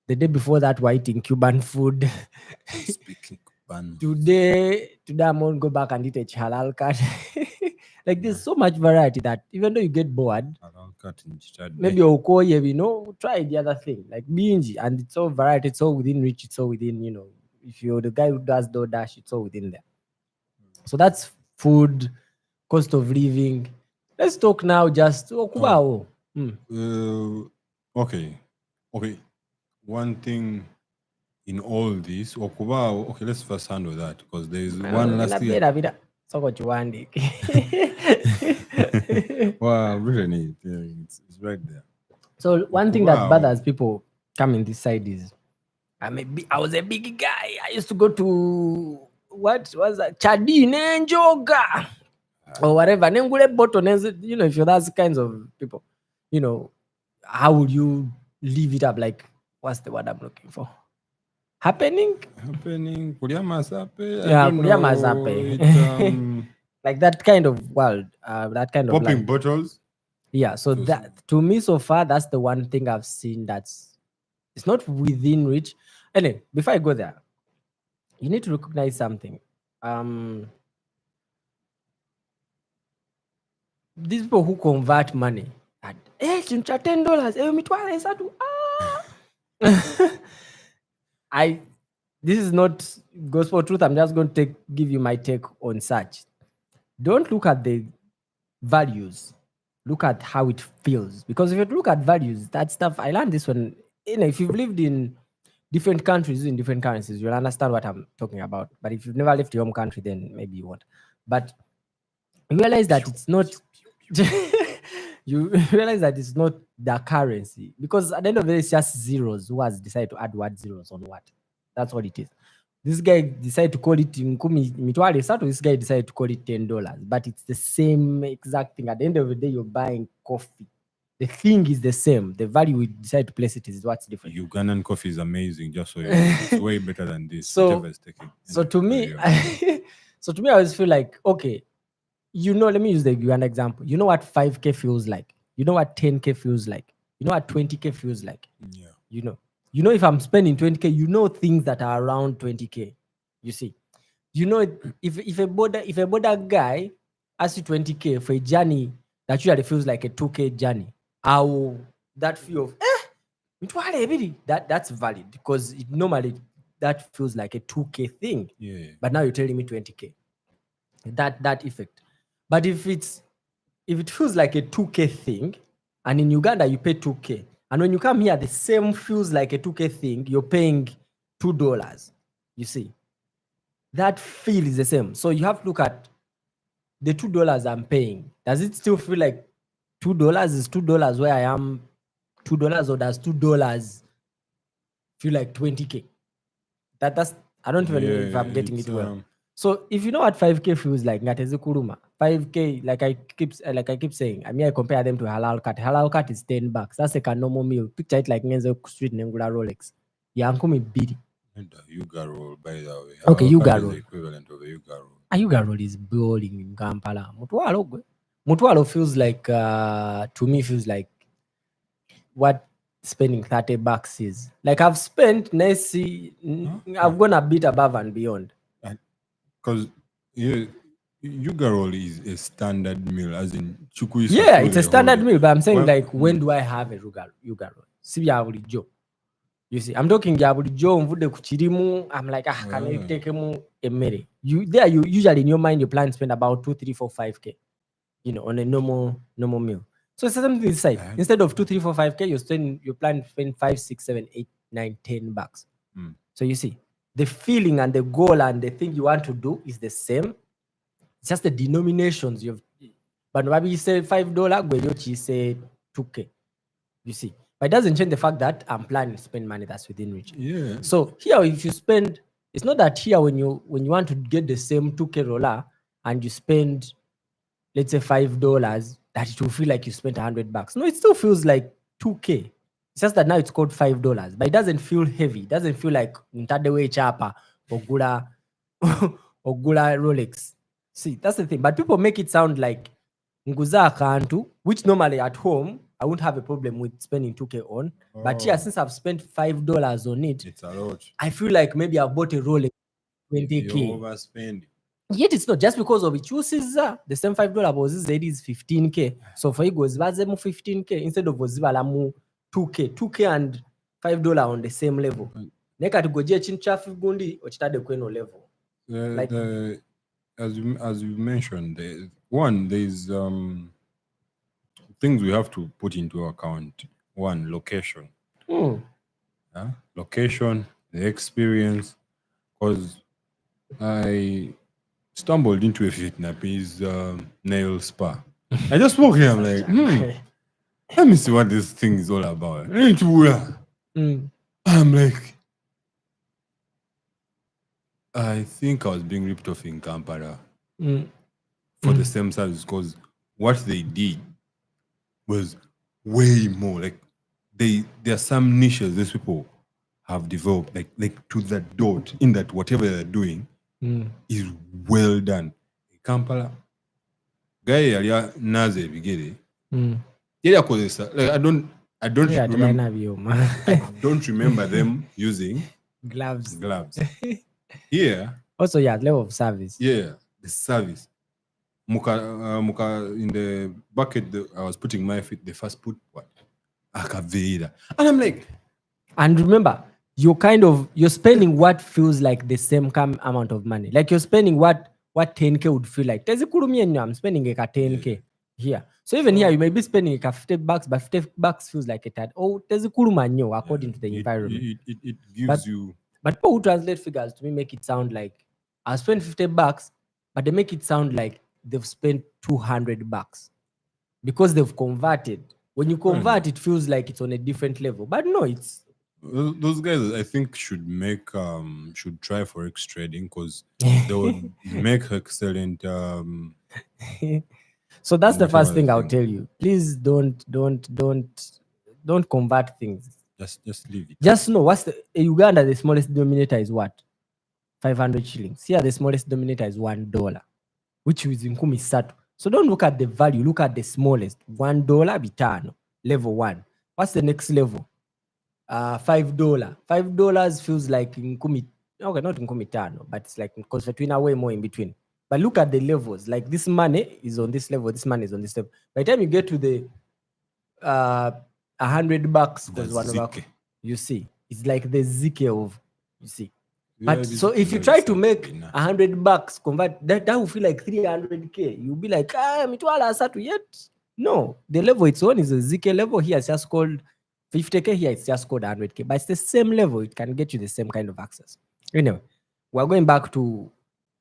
Speaker 1: The day before that, we were eating Cuban food.
Speaker 2: Speaking Kuban.
Speaker 1: Today I'm going to go back and eat a halal cut. Like there's so much variety that even though you get bored,
Speaker 2: Halal cut in Chad.
Speaker 1: maybe Okoye, try the other thing like binge, and it's all variety, it's all within reach, it's all within, if you're the guy who does DoorDash, it's all within there. So that's food, cost of living. Let's talk now just Okubao.
Speaker 2: Okay. One thing in all this, Okuba, okay, let's first handle that because there is one last thing.
Speaker 1: So what you want?
Speaker 2: Well, written it. Yeah, it's right there.
Speaker 1: So one thing that bothers people coming this side is I was a big guy. I used to go to what was that? Chadine Njoga or whatever. Nengule Boto, if you're those kinds of people, how would you leave it up? Like, what's the word I'm looking for? Happening?
Speaker 2: Kulia Masape.
Speaker 1: Yeah, Kulia Masape. Like that kind of world, that kind of
Speaker 2: popping bottles.
Speaker 1: Yeah, so that to me so far, that's the one thing I've seen it's not within reach. Anyway, before I go there, you need to recognize something. These people who convert money at $10, this is not gospel truth. I'm just going to give you my take on such. Don't look at the values. Look at how it feels. Because if you look at values, that stuff, I learned this one. If you've lived in different countries in different currencies, you'll understand what I'm talking about. But if you've never left your home country, then maybe you won't. But you realize that it's not. You realize that it's not the currency, because at the end of the day, it's just zeros. Who has decided to add what zeros on what? That's what it is. This guy decided to call it Nkumi Mitwale Sato. This guy decided to call it $10, but it's the same exact thing. At the end of the day, you're buying coffee. The thing is the same. The value we decide to place it is what's different.
Speaker 2: Ugandan coffee is amazing, just so you know. It's way better than this. So
Speaker 1: to me, I always feel like, okay, let me use the Uganda example. You know what 5K feels like? You know what 10K feels like? You know what 20K feels like?
Speaker 2: Yeah.
Speaker 1: You know if I'm spending 20K, things that are around 20K. You see, if a border guy asks you 20K for a journey that usually feels like a 2K journey, that feel of that's valid, because normally that feels like a 2K thing.
Speaker 2: Yeah.
Speaker 1: But now you're telling me 20K. That effect. But if it feels like a 2K thing, and in Uganda you pay 2K, and when you come here, the same feels like a 2K thing, you're paying $2. You see, that feel is the same. So you have to look at the $2 I'm paying. Does it still feel like $2 is $2 where I am $2, or does $2 feel like 20K? That's I don't even know if I'm getting it well. So if you know what 5K feels like, ngateze kuruma. 5K, like I keep saying, I compare them to halal cut. Halal cut is $10. That's like a normal meal. Picture it like Ngenzo Street Nengula Rolex. Yeah, Nkumi bidi.
Speaker 2: And the Yuga roll, by the way.
Speaker 1: Okay, Yuga roll.
Speaker 2: The equivalent of a Yuga roll.
Speaker 1: A Yuga roll is boiling in Kampala. Mutwalo feels like, to me, feels like what spending $30 is. Like I've spent, I've gone a bit above and beyond.
Speaker 2: Because Yuga roll is a standard meal, as in chuku is.
Speaker 1: Yeah, it's a standard meal, but I'm saying when do I have a Yuga roll? Sibya Joe. You see, I'm talking Jabuli Joe mvude kuchirimu. I'm like, can I take a mere? You usually in your mind you plan to spend about 2, 3, 4, 5K, on a normal meal. So it's something this side. Instead of 2, 3, 4, 5K, you plan to spend 5, 6, 7, 8, 9, $10. So you see, the feeling and the goal and the thing you want to do is the same. It's just the denominations but maybe you say $5, you say 2K. You see, but it doesn't change the fact that I'm planning to spend money that's within reach.
Speaker 2: Yeah.
Speaker 1: So here, if you spend, it's not that here when you want to get the same 2K roller and you spend, let's say $5, that it will feel like you spent $100. No, it still feels like 2K. It's just that now it's called $5, but it doesn't feel heavy. It doesn't feel like Ntadewe Chapa or Gula Rolex. See, that's the thing. But people make it sound like nguza akantu, which normally at home I won't have a problem with spending 2K on. But here, since I've spent $5 on it,
Speaker 2: It's a lot.
Speaker 1: I feel like maybe I've bought a Rolex
Speaker 2: You're
Speaker 1: 20K.
Speaker 2: overspending.
Speaker 1: Yet it's not just because of it. Chooses the same $5 was is 15K. So for you goes 15K instead of mu 2K and $5 on the same level. Neka to go chin traffic gundi or chitade kweno level. Like-
Speaker 2: As you mentioned, there's things we have to put into account. One, location. Location, the experience. Because I stumbled into a Vietnamese nail spa. I just walked here. I'm like, let me see what this thing is all about. I'm like, I think I was being ripped off in Kampala for the same service, because what they did was way more. Like there are some niches these people have developed, like to that dot, in that whatever they're doing is well done. Kampala guy yali naze ebigere yali akozesa, like I don't remember them using
Speaker 1: gloves.
Speaker 2: Here
Speaker 1: Also, level of service.
Speaker 2: the service. Muka in the bucket I was putting my feet, they first put what? Akaveira. And I'm like,
Speaker 1: and remember, you're spending what feels like the same amount of money. Like you're spending what 10K would feel like. I'm spending a 10K here. So even here, you may be spending $50, but $50 feels like a tad. Oh, according to the environment.
Speaker 2: It gives you.
Speaker 1: But people who translate figures to me make it sound like I spent $50, but they make it sound like they've spent $200 because they've converted. When you convert, it feels like it's on a different level. But no, it's
Speaker 2: those guys. I think should try forex trading, because they would make excellent.
Speaker 1: So that's the first thing I'll tell you. Please don't convert things.
Speaker 2: Just leave it.
Speaker 1: Just know Uganda, the smallest denominator is what? 500 shillings. Here the smallest denominator is $1, which is nkumi satu. So don't look at the value, look at the smallest. $1 bitano, level 1. What's the next level? $5. $5 feels like nkumi. Okay, not nkumi tano, but it's like because between way more in between. But look at the levels. Like this money is on this level, this money is on this level. By the time you get to the $100, you see, it's like the zk of, you see. But so if you try to make $100 convert, that will feel like 300K. You'll be like, mitwala satu yet. No, the level it's on is a ZK level. Here it's just called 50K. Here it's just called 100K. But it's the same level. It can get you the same kind of access. Anyway, we're going back to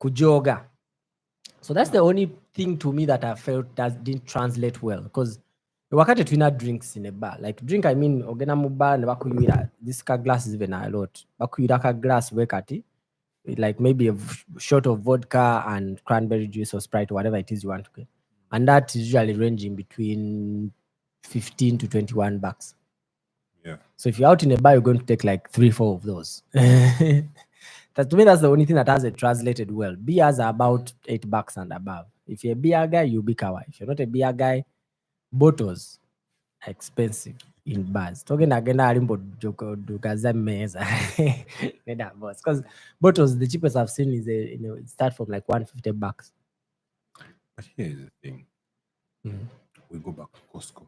Speaker 1: kujoga. So that's the only thing to me that I felt that didn't translate well, because wakati twina drinks in a bar. Like drink, I mean, ogena mu bar ne bakuyira, this ka glass is even a lot. Bakuyira ka glass wekati, like maybe a shot of vodka and cranberry juice or Sprite or whatever it is you want to get. And that is usually ranging between $15 to $21.
Speaker 2: Yeah.
Speaker 1: So if you're out in a bar, you're going to take like 3-4 of those. To me, that's the only thing that has it translated well. Beers are about $8 and above. If you're a beer guy, you'll be kawaii. If you're not a beer guy, bottles are expensive in bars. Talking again, because bottles, the cheapest I've seen is it start from like $150.
Speaker 2: But here's the thing. We go back to Costco.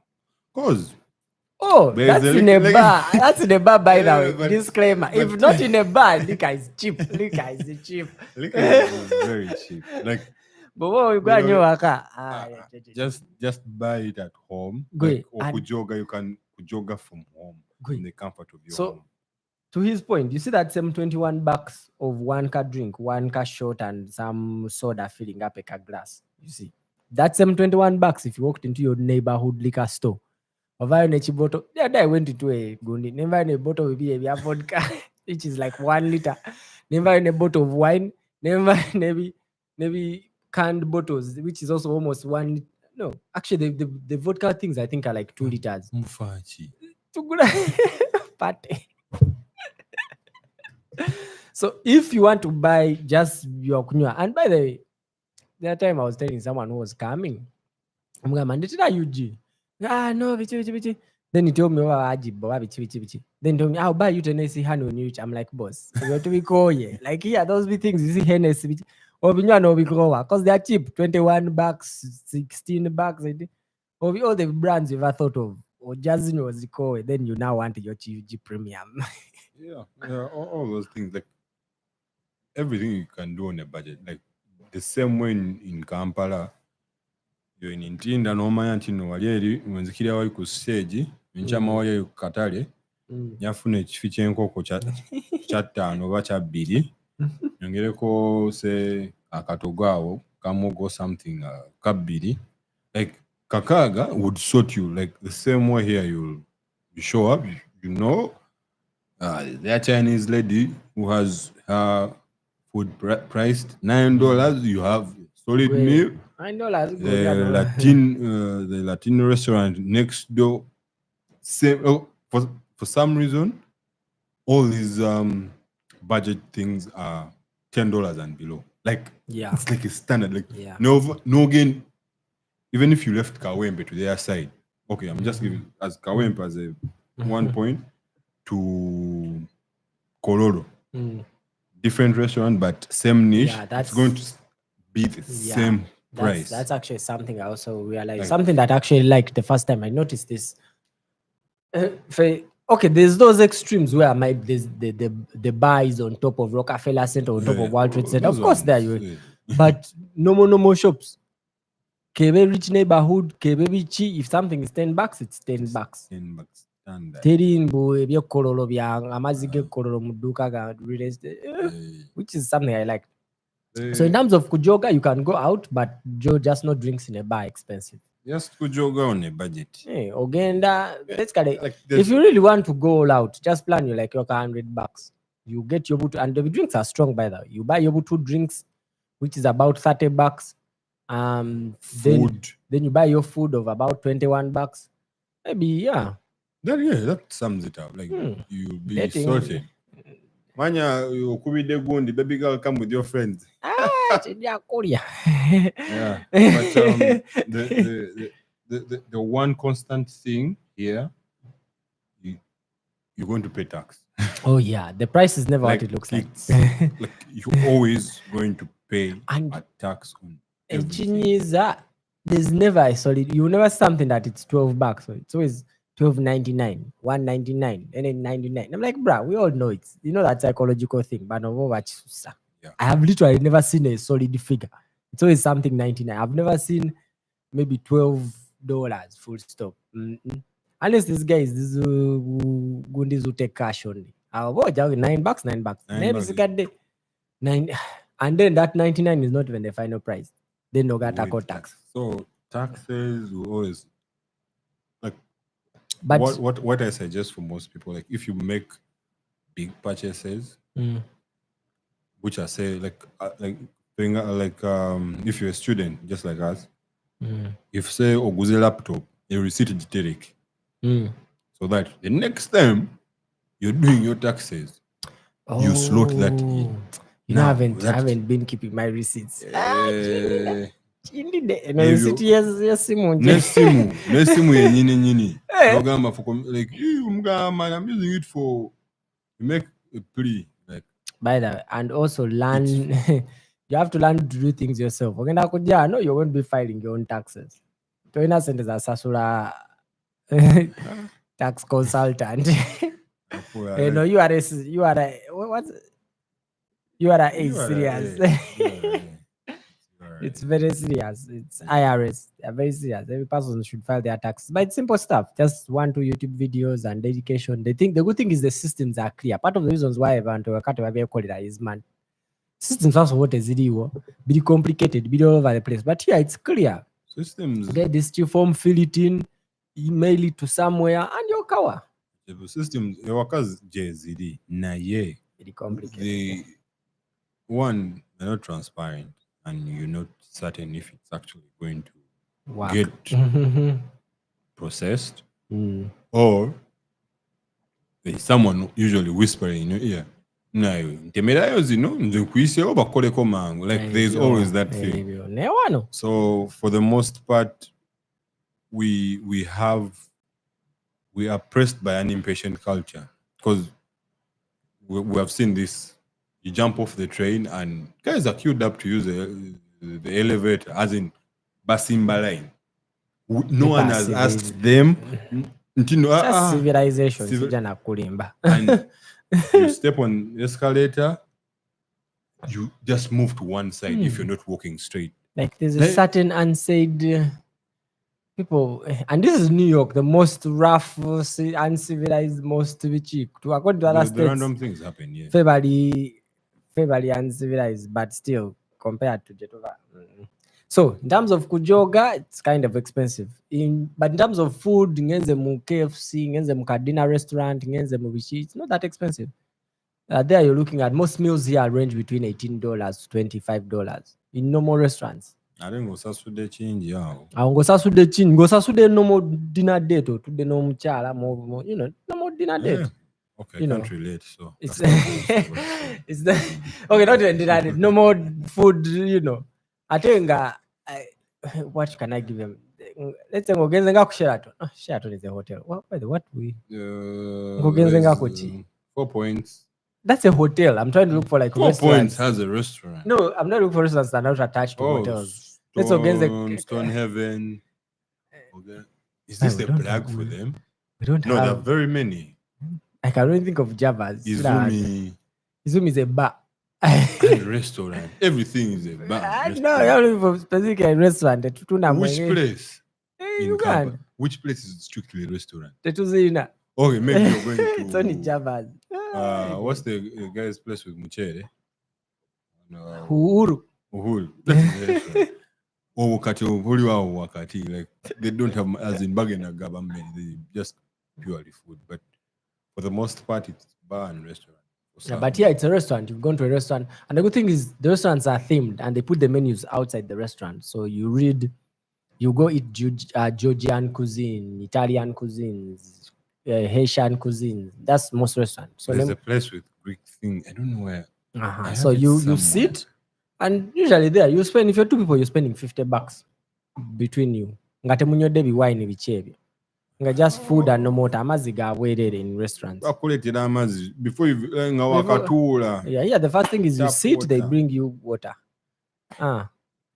Speaker 2: Cause
Speaker 1: that's in a bar. That's in a bar, by the way. Disclaimer. If not in a bar, liquor is cheap. Liquor is cheap.
Speaker 2: Liquor is very cheap. Like,
Speaker 1: but what we go
Speaker 2: just buy it at home.
Speaker 1: Like,
Speaker 2: or kujoga, you can kujoga from home in the comfort of your home.
Speaker 1: To his point, you see that same $21 of one car drink, one car shot, and some soda filling up a car glass. You see, that same $21 if you walked into your neighborhood liquor store. Bottle. The other day I went into a gundi. Never in a bottle with a vodka, which is like 1 liter. Never in a bottle of wine. Never maybe canned bottles, which is also almost 1 liter. No, actually the vodka things I think are like 2 liters. Too good. Party. So if you want to buy just your kunywa, and by the way, that time I was telling someone who was coming, omugamba ndetera UG. No, bichi. Then he told me bichi. Then he told me, I'll buy you Tennessee honey when you reach. I'm like, boss, you got to be cool, yeah. Like, yeah, those be things you see Hennessy bichi. Or no be grower because they are cheap, $21, $16. Or all the brands you've ever thought of. Or Jazzy was the core, then you now want your UG premium.
Speaker 2: Yeah, all those things, like everything you can do on a budget. Like the same way in Kampala, you're in Ntinda n'omanya nti no wali eri wenzikira wali ku stage nkyama wali ku katale nyafuna ekifi ky'enkoko kya ttaano oba kya bbiri nyongereko se akatogo awo kamugo something kabbiri, like kakaaga would sort you. Like the same way here, you show up, you know, that Chinese lady who has her food priced $9, you have solid meal.
Speaker 1: $9
Speaker 2: The Latino restaurant next door, same. For some reason, all these budget things are $10 and below. Like it's like a standard. Like no gain. Even if you left Kawempe to their side, okay, I'm just giving as Kawempe as a 1 point to Kololo. Different restaurant, but same niche. Yeah, it's going to be the same price.
Speaker 1: That's actually something I also realized. Like, something that actually like the first time I noticed this. Okay, there's those extremes where there's the bar is on top of Rockefeller Center, on top of World Trade Center. Of course, there you are. But no more shops. Kebe rich neighborhood, Kebe bichi. If something is $10, it's $10.
Speaker 2: $10 standard.
Speaker 1: Which is something I like. So in terms of kujoga, you can go out, but just no drinks in a bar expensive.
Speaker 2: Just kujoga on a budget.
Speaker 1: Hey, Ogenda, basically, like if you really want to go all out, just plan you like your $100. You get your boot, and the drinks are strong by the way. You buy your 2 drinks, which is about $30.
Speaker 2: Food.
Speaker 1: Then you buy your food of about $21. Maybe
Speaker 2: that sums it up. Like you'll be sorted. Manya, you could be the baby girl, come with your friends.
Speaker 1: Yeah.
Speaker 2: But the one constant thing here, you're going to pay tax.
Speaker 1: Oh yeah, the price is never what it looks like.
Speaker 2: Like you're always going to pay a tax on everything.
Speaker 1: There's never a solid. You never something that it's $12. So it's always $12.99, $1.99, and then $99. I'm like, bruh, we all know it. You know that psychological thing, but no watch. I have literally never seen a solid figure. It's always something 99. I've never seen maybe $12 full stop. Unless this guy is this gundis who take cash only. $9, $9. And then that 99 is not even the final price. Then no got tax.
Speaker 2: So taxes will always but what I suggest for most people, like if you make big purchases, which I say like if you're a student just like us, if say oguze laptop, you receipt generic, so that the next time you're doing your taxes, you slot that in.
Speaker 1: You know, I haven't been keeping my receipts.
Speaker 2: Nesimu yenyini ogamba for like I'm using it for you make a plea like
Speaker 1: by the way, and also learn you have to learn to do things yourself. No, you're going to be filing your own taxes. Toina Center is a Sasura tax consultant. No, you are serious. It's very serious. It's IRS. They're very serious. Every person should file their taxes. But it's simple stuff. Just 1-2 YouTube videos and dedication. The good thing is the systems are clear. Part of the reasons why I want to call it is man. Systems also what is it? Be complicated, be all over the place. But here it's clear.
Speaker 2: Systems.
Speaker 1: Get this form, fill it in, email it to somewhere, and your cover.
Speaker 2: The systems, your workers JZD. Very complicated. They're not transparent. And you're not certain if it's actually going to get processed, or there's someone usually whispering in your ear. Like there's always that thing. So for the most part, we are pressed by an impatient culture because we have seen this. You jump off the train and guys are queued up to use the elevator, as in Basimba line. No one has asked them.
Speaker 1: Civilization
Speaker 2: civil-
Speaker 1: sija nakulimba.
Speaker 2: And you step on the escalator, you just move to one side if you're not walking straight.
Speaker 1: Like there's a certain unsaid people, and this is New York, the most rough, uncivilized, most cheap. To according to other
Speaker 2: The
Speaker 1: states,
Speaker 2: random things happen, yeah.
Speaker 1: Fairly uncivilized, but still compared to Jetova. So in terms of kujoga, it's kind of expensive. But in terms of food, ngenze mu KFC, ngenze mu Kadina restaurant, ngenze mu Bichi, it's not that expensive. There you're looking at most meals here range between $18 to $25 in normal restaurants.
Speaker 2: I think ngosasude change yao.
Speaker 1: Ngosasude chin, ngosasude normal dinner date or to the normal chala, more, normal dinner date.
Speaker 2: Okay, I can't relate. So
Speaker 1: it's it's the okay, not even dinner date, no more food, I think what can I give him? Let's say ngogenze ngakusheraton. Sheraton is a hotel. What we ngogenze ngakuchi?
Speaker 2: 4 points.
Speaker 1: That's a hotel. I'm trying to look for like
Speaker 2: 4
Speaker 1: restaurants.
Speaker 2: points has a restaurant.
Speaker 1: No, I'm not looking for restaurants that are not attached to hotels. Let's go
Speaker 2: Stone Heaven. Okay. Is this a plug for them?
Speaker 1: We don't
Speaker 2: No,
Speaker 1: have.
Speaker 2: there are very many.
Speaker 1: I can only think of Java's.
Speaker 2: Izumi
Speaker 1: is a bar.
Speaker 2: and restaurant. Everything is a bar.
Speaker 1: No, you're looking for specific restaurant.
Speaker 2: Which place?
Speaker 1: In Uganda.
Speaker 2: Which place is strictly restaurant?
Speaker 1: Tetuzina.
Speaker 2: Okay, maybe you're going to.
Speaker 1: It's only Java's.
Speaker 2: What's the guy's place with Muchere?
Speaker 1: Uhuru.
Speaker 2: Wakati. Like they don't have as in bargain a government, they just purely food. But for the most part, it's bar and restaurant.
Speaker 1: Yeah, but here it's a restaurant. You've gone to a restaurant, and the good thing is the restaurants are themed, and they put the menus outside the restaurant. So you go eat Georgian cuisine, Italian cuisines, Haitian cuisine. That's most restaurants. So
Speaker 2: there's a place with Greek thing. I don't know where.
Speaker 1: So you sit, and usually there you spend, if you're two people, you're spending $50 between you. Ngate munyo debi wine bichebi. Nga just food and no more amazi ga waited in restaurants.
Speaker 2: Before you
Speaker 1: yeah, the first thing is you sit, water. They bring you water.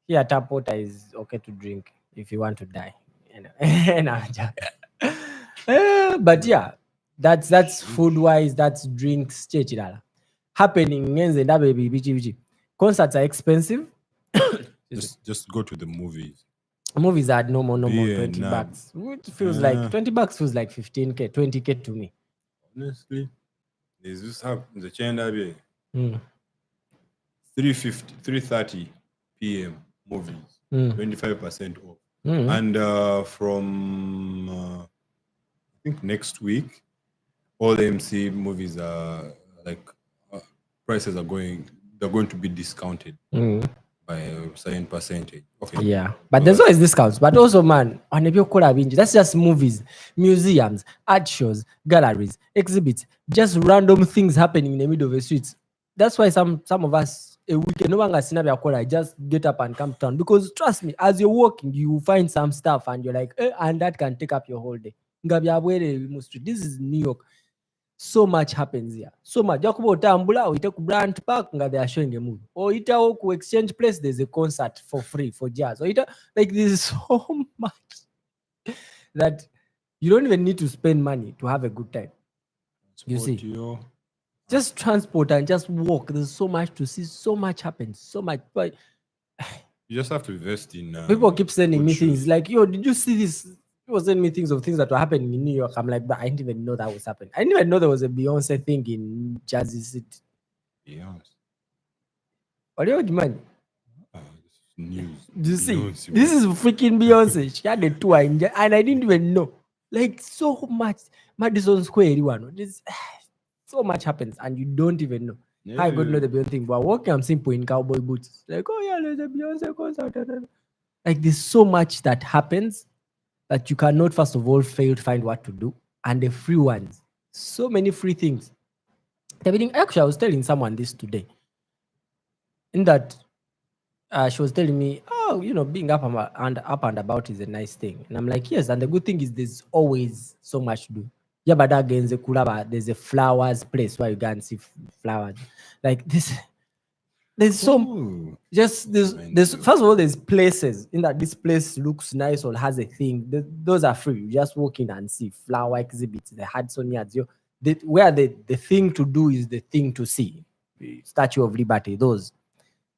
Speaker 1: Here tap water is okay to drink if you want to die. But yeah, that's food wise, that's drinks happening. Concerts are expensive.
Speaker 2: just go to the movies.
Speaker 1: Movies are no more $20. It feels like $20 feels like 15K, 20K to me.
Speaker 2: Honestly, there's this happen the China 3:30 p.m. movies, 25% off. And from I think next week, all AMC movies are like prices are going to be discounted by a certain percentage. Okay.
Speaker 1: Yeah, but there's always discounts. But also, man, that's just movies, museums, art shows, galleries, exhibits, just random things happening in the middle of the streets. That's why some of us a weekend no longer just get up and come to town, because trust me, as you're walking, you will find some stuff and you're like, and that can take up your whole day. This is New York. So much happens here. So much. Jakubo Tambula, or Itaku Brand Park, they are showing a movie. Or Itaku Exchange Place, there's a concert for free for jazz. Or like there's so much that you don't even need to spend money to have a good time. You see, just transport and just walk. There's so much to see. So much happens. So much. But
Speaker 2: you just have to invest in.
Speaker 1: People keep sending me things like, "Yo, did you see this?" People send me things that were happening in New York. I'm like, but I didn't even know that was happening. I didn't even know there was a Beyonce thing in Jersey City.
Speaker 2: Beyonce.
Speaker 1: What do you mean?
Speaker 2: News.
Speaker 1: Do you see? Beyonce, this is freaking Beyonce. She had a tour and I didn't even know. Like so much. Madison Square one. There's so much happens and you don't even know. Yeah. I got to know the Beyonce thing. But walking, I'm simple in cowboy boots. Like, oh yeah, there's a Beyonce concert. Like there's so much that happens that you cannot, first of all, fail to find what to do. And the free ones. So many free things. Actually, I was telling someone this today. In that, she was telling me, oh, being up and about is a nice thing. And I'm like, yes. And the good thing is there's always so much to do. Yeah, but again, there's a flowers place where you can see flowers. Like this, there's so
Speaker 2: Oh,
Speaker 1: just there's
Speaker 2: mind you.
Speaker 1: first of all, there's places in that this place looks nice or has a thing. Those are free. You just walk in and see flower exhibits, the Hudsonians. Where the thing to do is the thing to see. Statue of Liberty, those.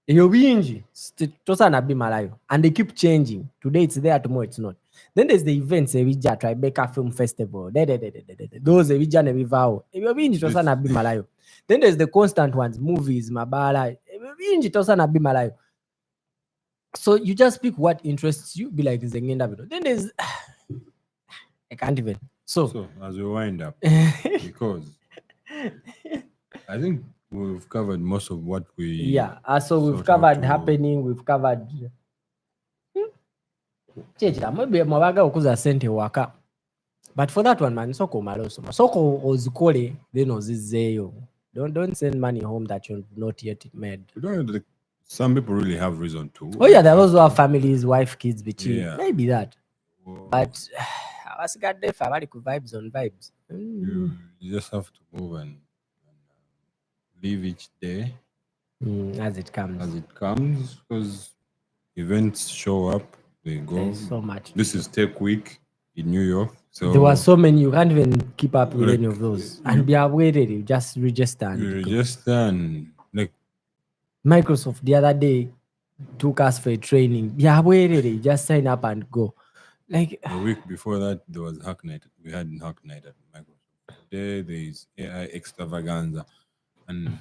Speaker 1: Eyo bingi tosaana bimalayo, and they keep changing. Today it's there, tomorrow it's not. Then there's the events ebijja Tribeca Film Festival, those ebijja ne bivaawo, ebyo bingi tosaana bimalayo. Then there's the constant ones, movies, mabaala, ebyo bingi tosaana bimalayo. So you just pick what interests you, be like nze ngenda bino. Then there's I can't even.
Speaker 2: So as we wind up, because I think we've covered most of what we
Speaker 1: yeah, so we've
Speaker 2: sought out
Speaker 1: covered
Speaker 2: to-
Speaker 1: happening, we've covered kyekira maybe mwabaga okuza sente waka, but for that one man soko omale osoma, soko ozikole then ozizzeeyo. Don't send money home that you've not yet made.
Speaker 2: we don't like, some people really have reason to.
Speaker 1: Oh yeah, there are those who have families, wife, kids, bichi.
Speaker 2: Yeah.
Speaker 1: Maybe that,
Speaker 2: Well,
Speaker 1: but abasigadde ffe abali ku vibes on vibes.
Speaker 2: you just have to move and live each day
Speaker 1: As it comes.
Speaker 2: as it comes, because events show up, they go.
Speaker 1: There's so much.
Speaker 2: This is Tech Week in New York, so
Speaker 1: There were so many, you can't even keep up with
Speaker 2: Like,
Speaker 1: any of those. And be aware, you just register.
Speaker 2: you
Speaker 1: And go.
Speaker 2: register and like
Speaker 1: Microsoft the other day took us for a training. Be aware, you just sign up and go. Like
Speaker 2: a week before that, there was Hack Night. We had Hack Night at Microsoft. Today there is AI Extravaganza, and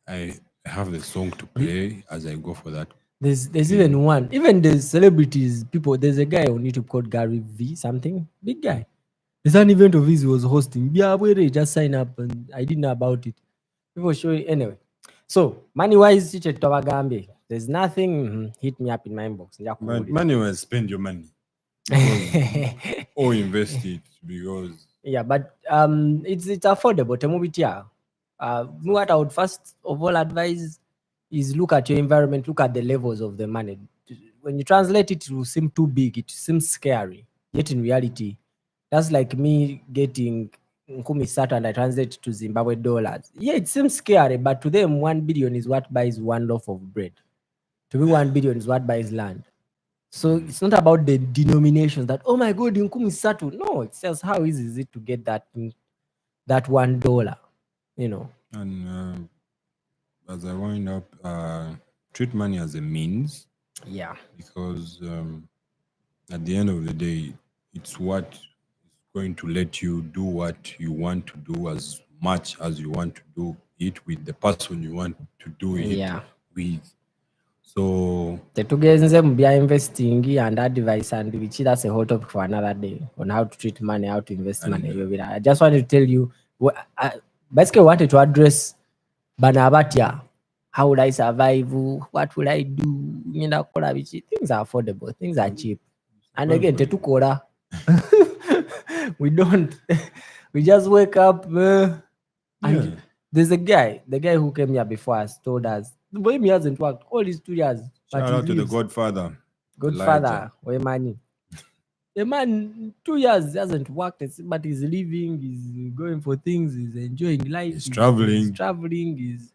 Speaker 2: I have the song to play as I go for that.
Speaker 1: there's even one, even the celebrities, people. There's a guy on YouTube called Gary V something, big guy. There's an event of his he was hosting. Be aware, just sign up, and I didn't know about it. People show it anyway. So money wise, there's nothing. Hit me up in my inbox.
Speaker 2: But money was spend your money or invest it, because
Speaker 1: Yeah, but it's affordable. Temubitia. What I would first of all advise is look at your environment, look at the levels of the money. When you translate it, it will seem too big, it seems scary. Yet in reality, that's like me getting Nkumi Sato and I translate it to Zimbabwe dollars. Yeah, it seems scary, but to them, 1 billion is what buys one loaf of bread. To me, 1 billion is what buys land. So it's not about the denominations that, oh my God, Nkumi Sato. No, it says how easy is it to get that $1, you know.
Speaker 2: and as I wind up, treat money as a means,
Speaker 1: Yeah.
Speaker 2: because at the end of the day, it's what is going to let you do what you want to do as much as you want to do it with the person you want to do it
Speaker 1: Yeah.
Speaker 2: with. So
Speaker 1: Tetugenze mu bya investing and advice and which that's a whole topic for another day on how to treat money, how to invest money. I just wanted to tell you, basically wanted to address Banabatia. How would I survive? What would I do? Things are affordable, things are cheap. And again, tetukora. We don't. We just wake up. And
Speaker 2: yeah,
Speaker 1: there's a guy, the guy who came here before us told us the boy hasn't worked all these 2 years.
Speaker 2: shout
Speaker 1: he
Speaker 2: out to the
Speaker 1: lives.
Speaker 2: Godfather.
Speaker 1: Godfather, money. The man 2 years hasn't worked, but he's living, he's going for things, he's enjoying life,
Speaker 2: He's traveling.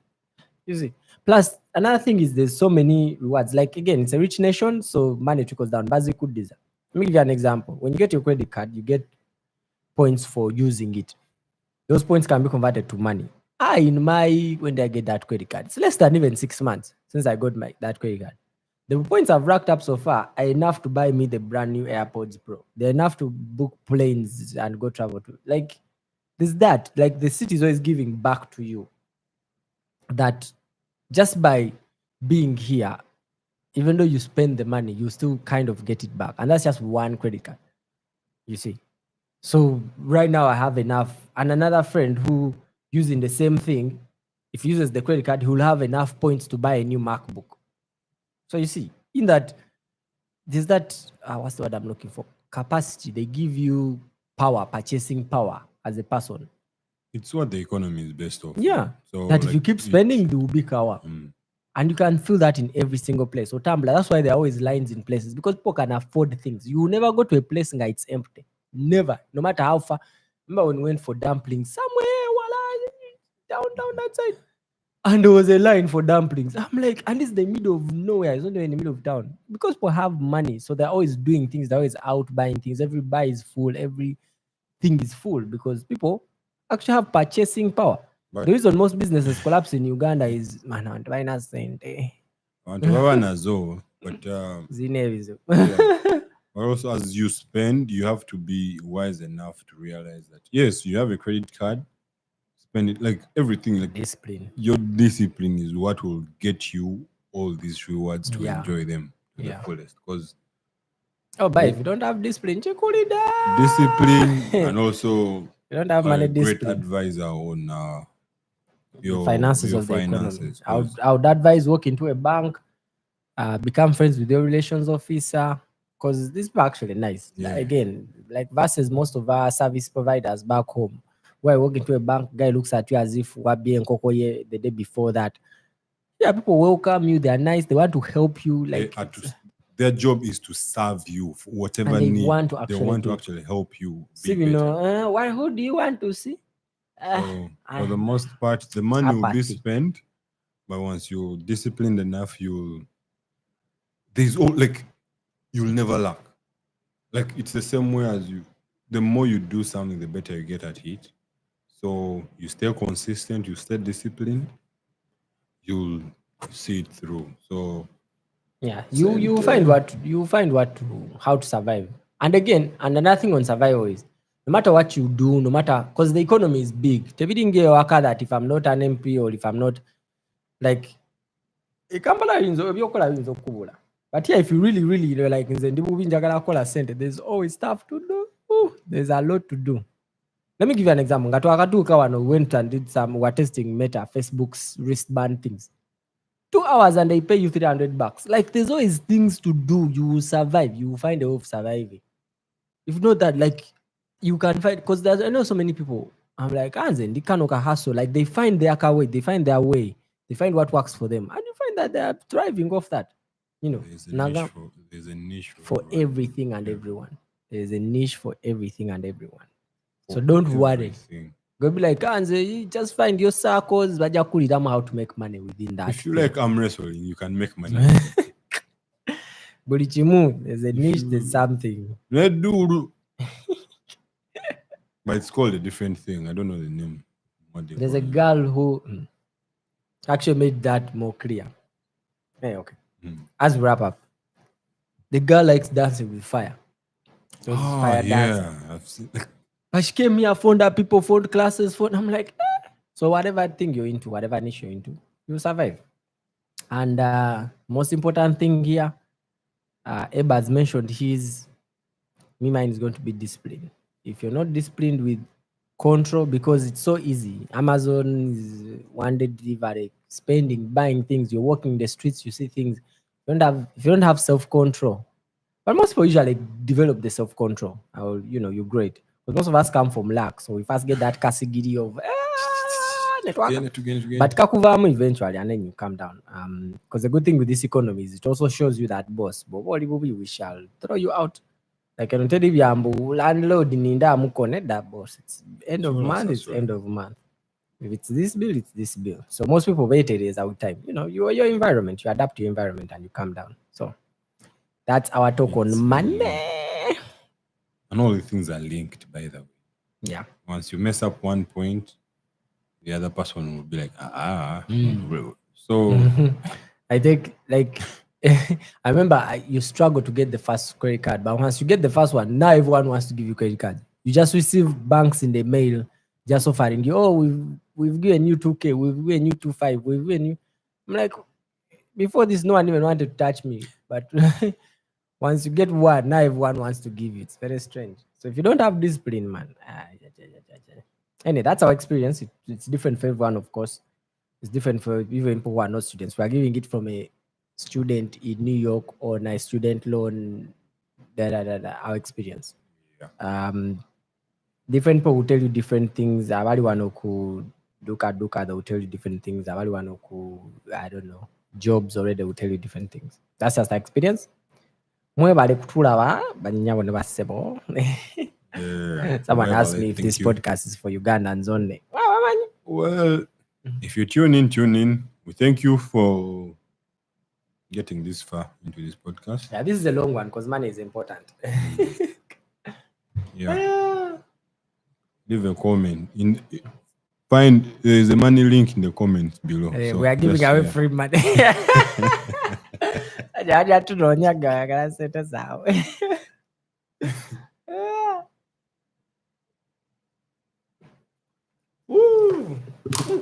Speaker 1: You see. Plus, another thing is there's so many rewards. Like again, it's a rich nation, so money trickles down. Basic good design. Let me give you an example. When you get your credit card, you get points for using it. Those points can be converted to money. When did I get that credit card? It's less than even 6 months since I got that credit card. The points I've racked up so far are enough to buy me the brand new AirPods Pro. They're enough to book planes and go travel to. Like, there's that. Like, the city is always giving back to you. That just by being here, even though you spend the money, you still kind of get it back. And that's just one credit card, you see. So right now I have enough. And another friend who using the same thing, if he uses the credit card, he will have enough points to buy a new MacBook. So you see, in that, there's that, what's the word I'm looking for? Capacity. They give you power, purchasing power as a person.
Speaker 2: It's what the economy is based off.
Speaker 1: Yeah.
Speaker 2: So
Speaker 1: that if you keep spending, you will be power. And you can feel that in every single place. So Tumblr, that's why there are always lines in places, because people can afford things. You will never go to a place and it's empty. Never. No matter how far. Remember when we went for dumplings somewhere, down that side. And there was a line for dumplings. I'm like, and it's the middle of nowhere. It's not even in the middle of town. Because people have money. So they're always doing things. They're always out buying things. Every buy is full. Everything is full because people actually have purchasing power.
Speaker 2: But
Speaker 1: The reason most businesses collapse in Uganda is, man, I'm buying a cent.
Speaker 2: abantu baba nazo, but
Speaker 1: Zinevizo.
Speaker 2: yeah. But also, as you spend, you have to be wise enough to realize that yes, you have a credit card, spend it like everything. Like
Speaker 1: Discipline.
Speaker 2: your discipline is what will get you all these rewards to
Speaker 1: Yeah.
Speaker 2: enjoy them to the
Speaker 1: Yeah.
Speaker 2: fullest. Because
Speaker 1: Oh, but if you don't have discipline, check it down.
Speaker 2: discipline and also
Speaker 1: You don't have
Speaker 2: a
Speaker 1: money
Speaker 2: great
Speaker 1: discipline.
Speaker 2: advisor on
Speaker 1: The finances
Speaker 2: your
Speaker 1: of the economy.
Speaker 2: finances.
Speaker 1: I would advise walk into a bank, become friends with your relations officer, because these people are actually nice.
Speaker 2: Yeah.
Speaker 1: Again, like versus most of our service providers back home, where I walk into a bank, guy looks at you as if wabi and kokoye the day before that. Yeah, people welcome you. They are nice. They want to help you.
Speaker 2: They
Speaker 1: Like,
Speaker 2: are their job is to serve you for whatever
Speaker 1: and they
Speaker 2: need
Speaker 1: want to
Speaker 2: they
Speaker 1: actually
Speaker 2: want to
Speaker 1: do.
Speaker 2: actually help you
Speaker 1: See,
Speaker 2: be
Speaker 1: you
Speaker 2: better.
Speaker 1: know, why? Who do you want to see?
Speaker 2: So for the most part, the money will be
Speaker 1: Apathy.
Speaker 2: spent, but once you're disciplined enough, like you'll never lack. Like it's the same way as you. The more you do something, the better you get at it. So you stay consistent, you stay disciplined, you'll see it through. So
Speaker 1: Yeah,
Speaker 2: same
Speaker 1: you find
Speaker 2: thing.
Speaker 1: what how to survive. And again, and another thing on survival is, no matter what you do, no matter, because the economy is big. Tebidinge worker that if I'm not an MP or if I'm not, like, Kampala yinza ebyokola biyinza okukubula. But yeah, if you really like nze ndi bubi njagala kukola sente, there's always stuff to do. There's a lot to do. Let me give you an example. Nga twakatuuka wano, we went and did some, we're testing Meta, Facebook's wristband things. 2 hours and they pay you $300. Like, there's always things to do. You will survive. You will find a way of surviving. If not that, like, you can find, because there's, I know so many people. I'm like, Anzen, they can't hustle. Like, they find their way. They find their way. They find what works for them, and you find that they are thriving off that. You know,
Speaker 2: There's a niche
Speaker 1: for
Speaker 2: everyone.
Speaker 1: everything and everyone. There's a niche for everything and everyone. So don't worry. Go be like, Anze, you just find your circles, but you how to make money within that.
Speaker 2: If you like arm wrestling, you can make money.
Speaker 1: Burichimu, there's a niche, there's something.
Speaker 2: But it's called a different thing. I don't know the name.
Speaker 1: There's a girl who actually made that more clear. Hey, okay. As we wrap up, the girl likes dancing with fire. So it's fire dancing.
Speaker 2: I've seen.
Speaker 1: But she came here, found out people, found classes, I'm like, So whatever thing you're into, whatever niche you're into, you'll survive. And most important thing here, Eba's mentioned mine is going to be discipline. If you're not disciplined with control, because it's so easy. Amazon is one day delivery, spending, buying things. You're walking the streets, you see things. If you don't have self-control, but most people usually develop the self-control. You're great. But most of us come from lack, so we first get that category of network. But kakuvamu eventually, and then you come down. Because the good thing with this economy is it also shows you that boss, but what we shall throw you out. Like I don't tell you, landlord ninda connect that boss. It's end of month, it's end of month. If it's this bill, it's this bill. So most people wait it is out time. Your environment, you adapt to your environment and you come down. So that's our talk on money.
Speaker 2: And all the things are linked, by the way.
Speaker 1: Yeah.
Speaker 2: Once you mess up one point, the other person will be like, So
Speaker 1: I think, like, I remember you struggle to get the first credit card, but once you get the first one, now everyone wants to give you credit card. You just receive banks in the mail just offering you, we've given you 2K, we've given you 2.5, we've given you. I'm like, before this, no one even wanted to touch me. But once you get one, now everyone wants to give you. It's very strange. So if you don't have discipline, man. Anyway, that's our experience. It's different for everyone, of course. It's different for even people who are not students. We are giving it from a student in New York on a student loan, our experience.
Speaker 2: Yeah.
Speaker 1: Different people will tell you different things. Abali wanoku duka, they will tell you different things. Abali wanoku, I don't know. jobs already will tell you different things. That's just the experience. Mwebale kutulaba banyabo ne basebo.
Speaker 2: Yeah.
Speaker 1: Someone asked me if
Speaker 2: Thank
Speaker 1: this
Speaker 2: you.
Speaker 1: podcast is for Ugandans only.
Speaker 2: Well, if you tune in. We thank you for getting this far into this podcast.
Speaker 1: Yeah, this is a long one because money is important.
Speaker 2: Yeah. Leave a comment. There's a money link in the comments below. So
Speaker 1: We are giving away free money. Aja tunonyaga yagala sente zaabwe.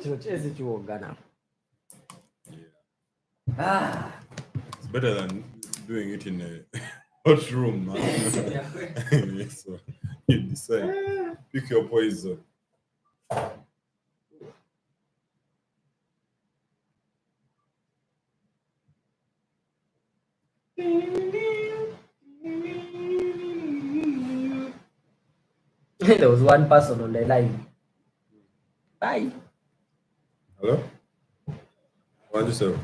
Speaker 1: Kino kyezi kiwogana.
Speaker 2: It's better than doing it in a hot room, man. So you decide. Pick your poison.
Speaker 1: There was one person on the line. Bye.
Speaker 2: Hello? What did you say?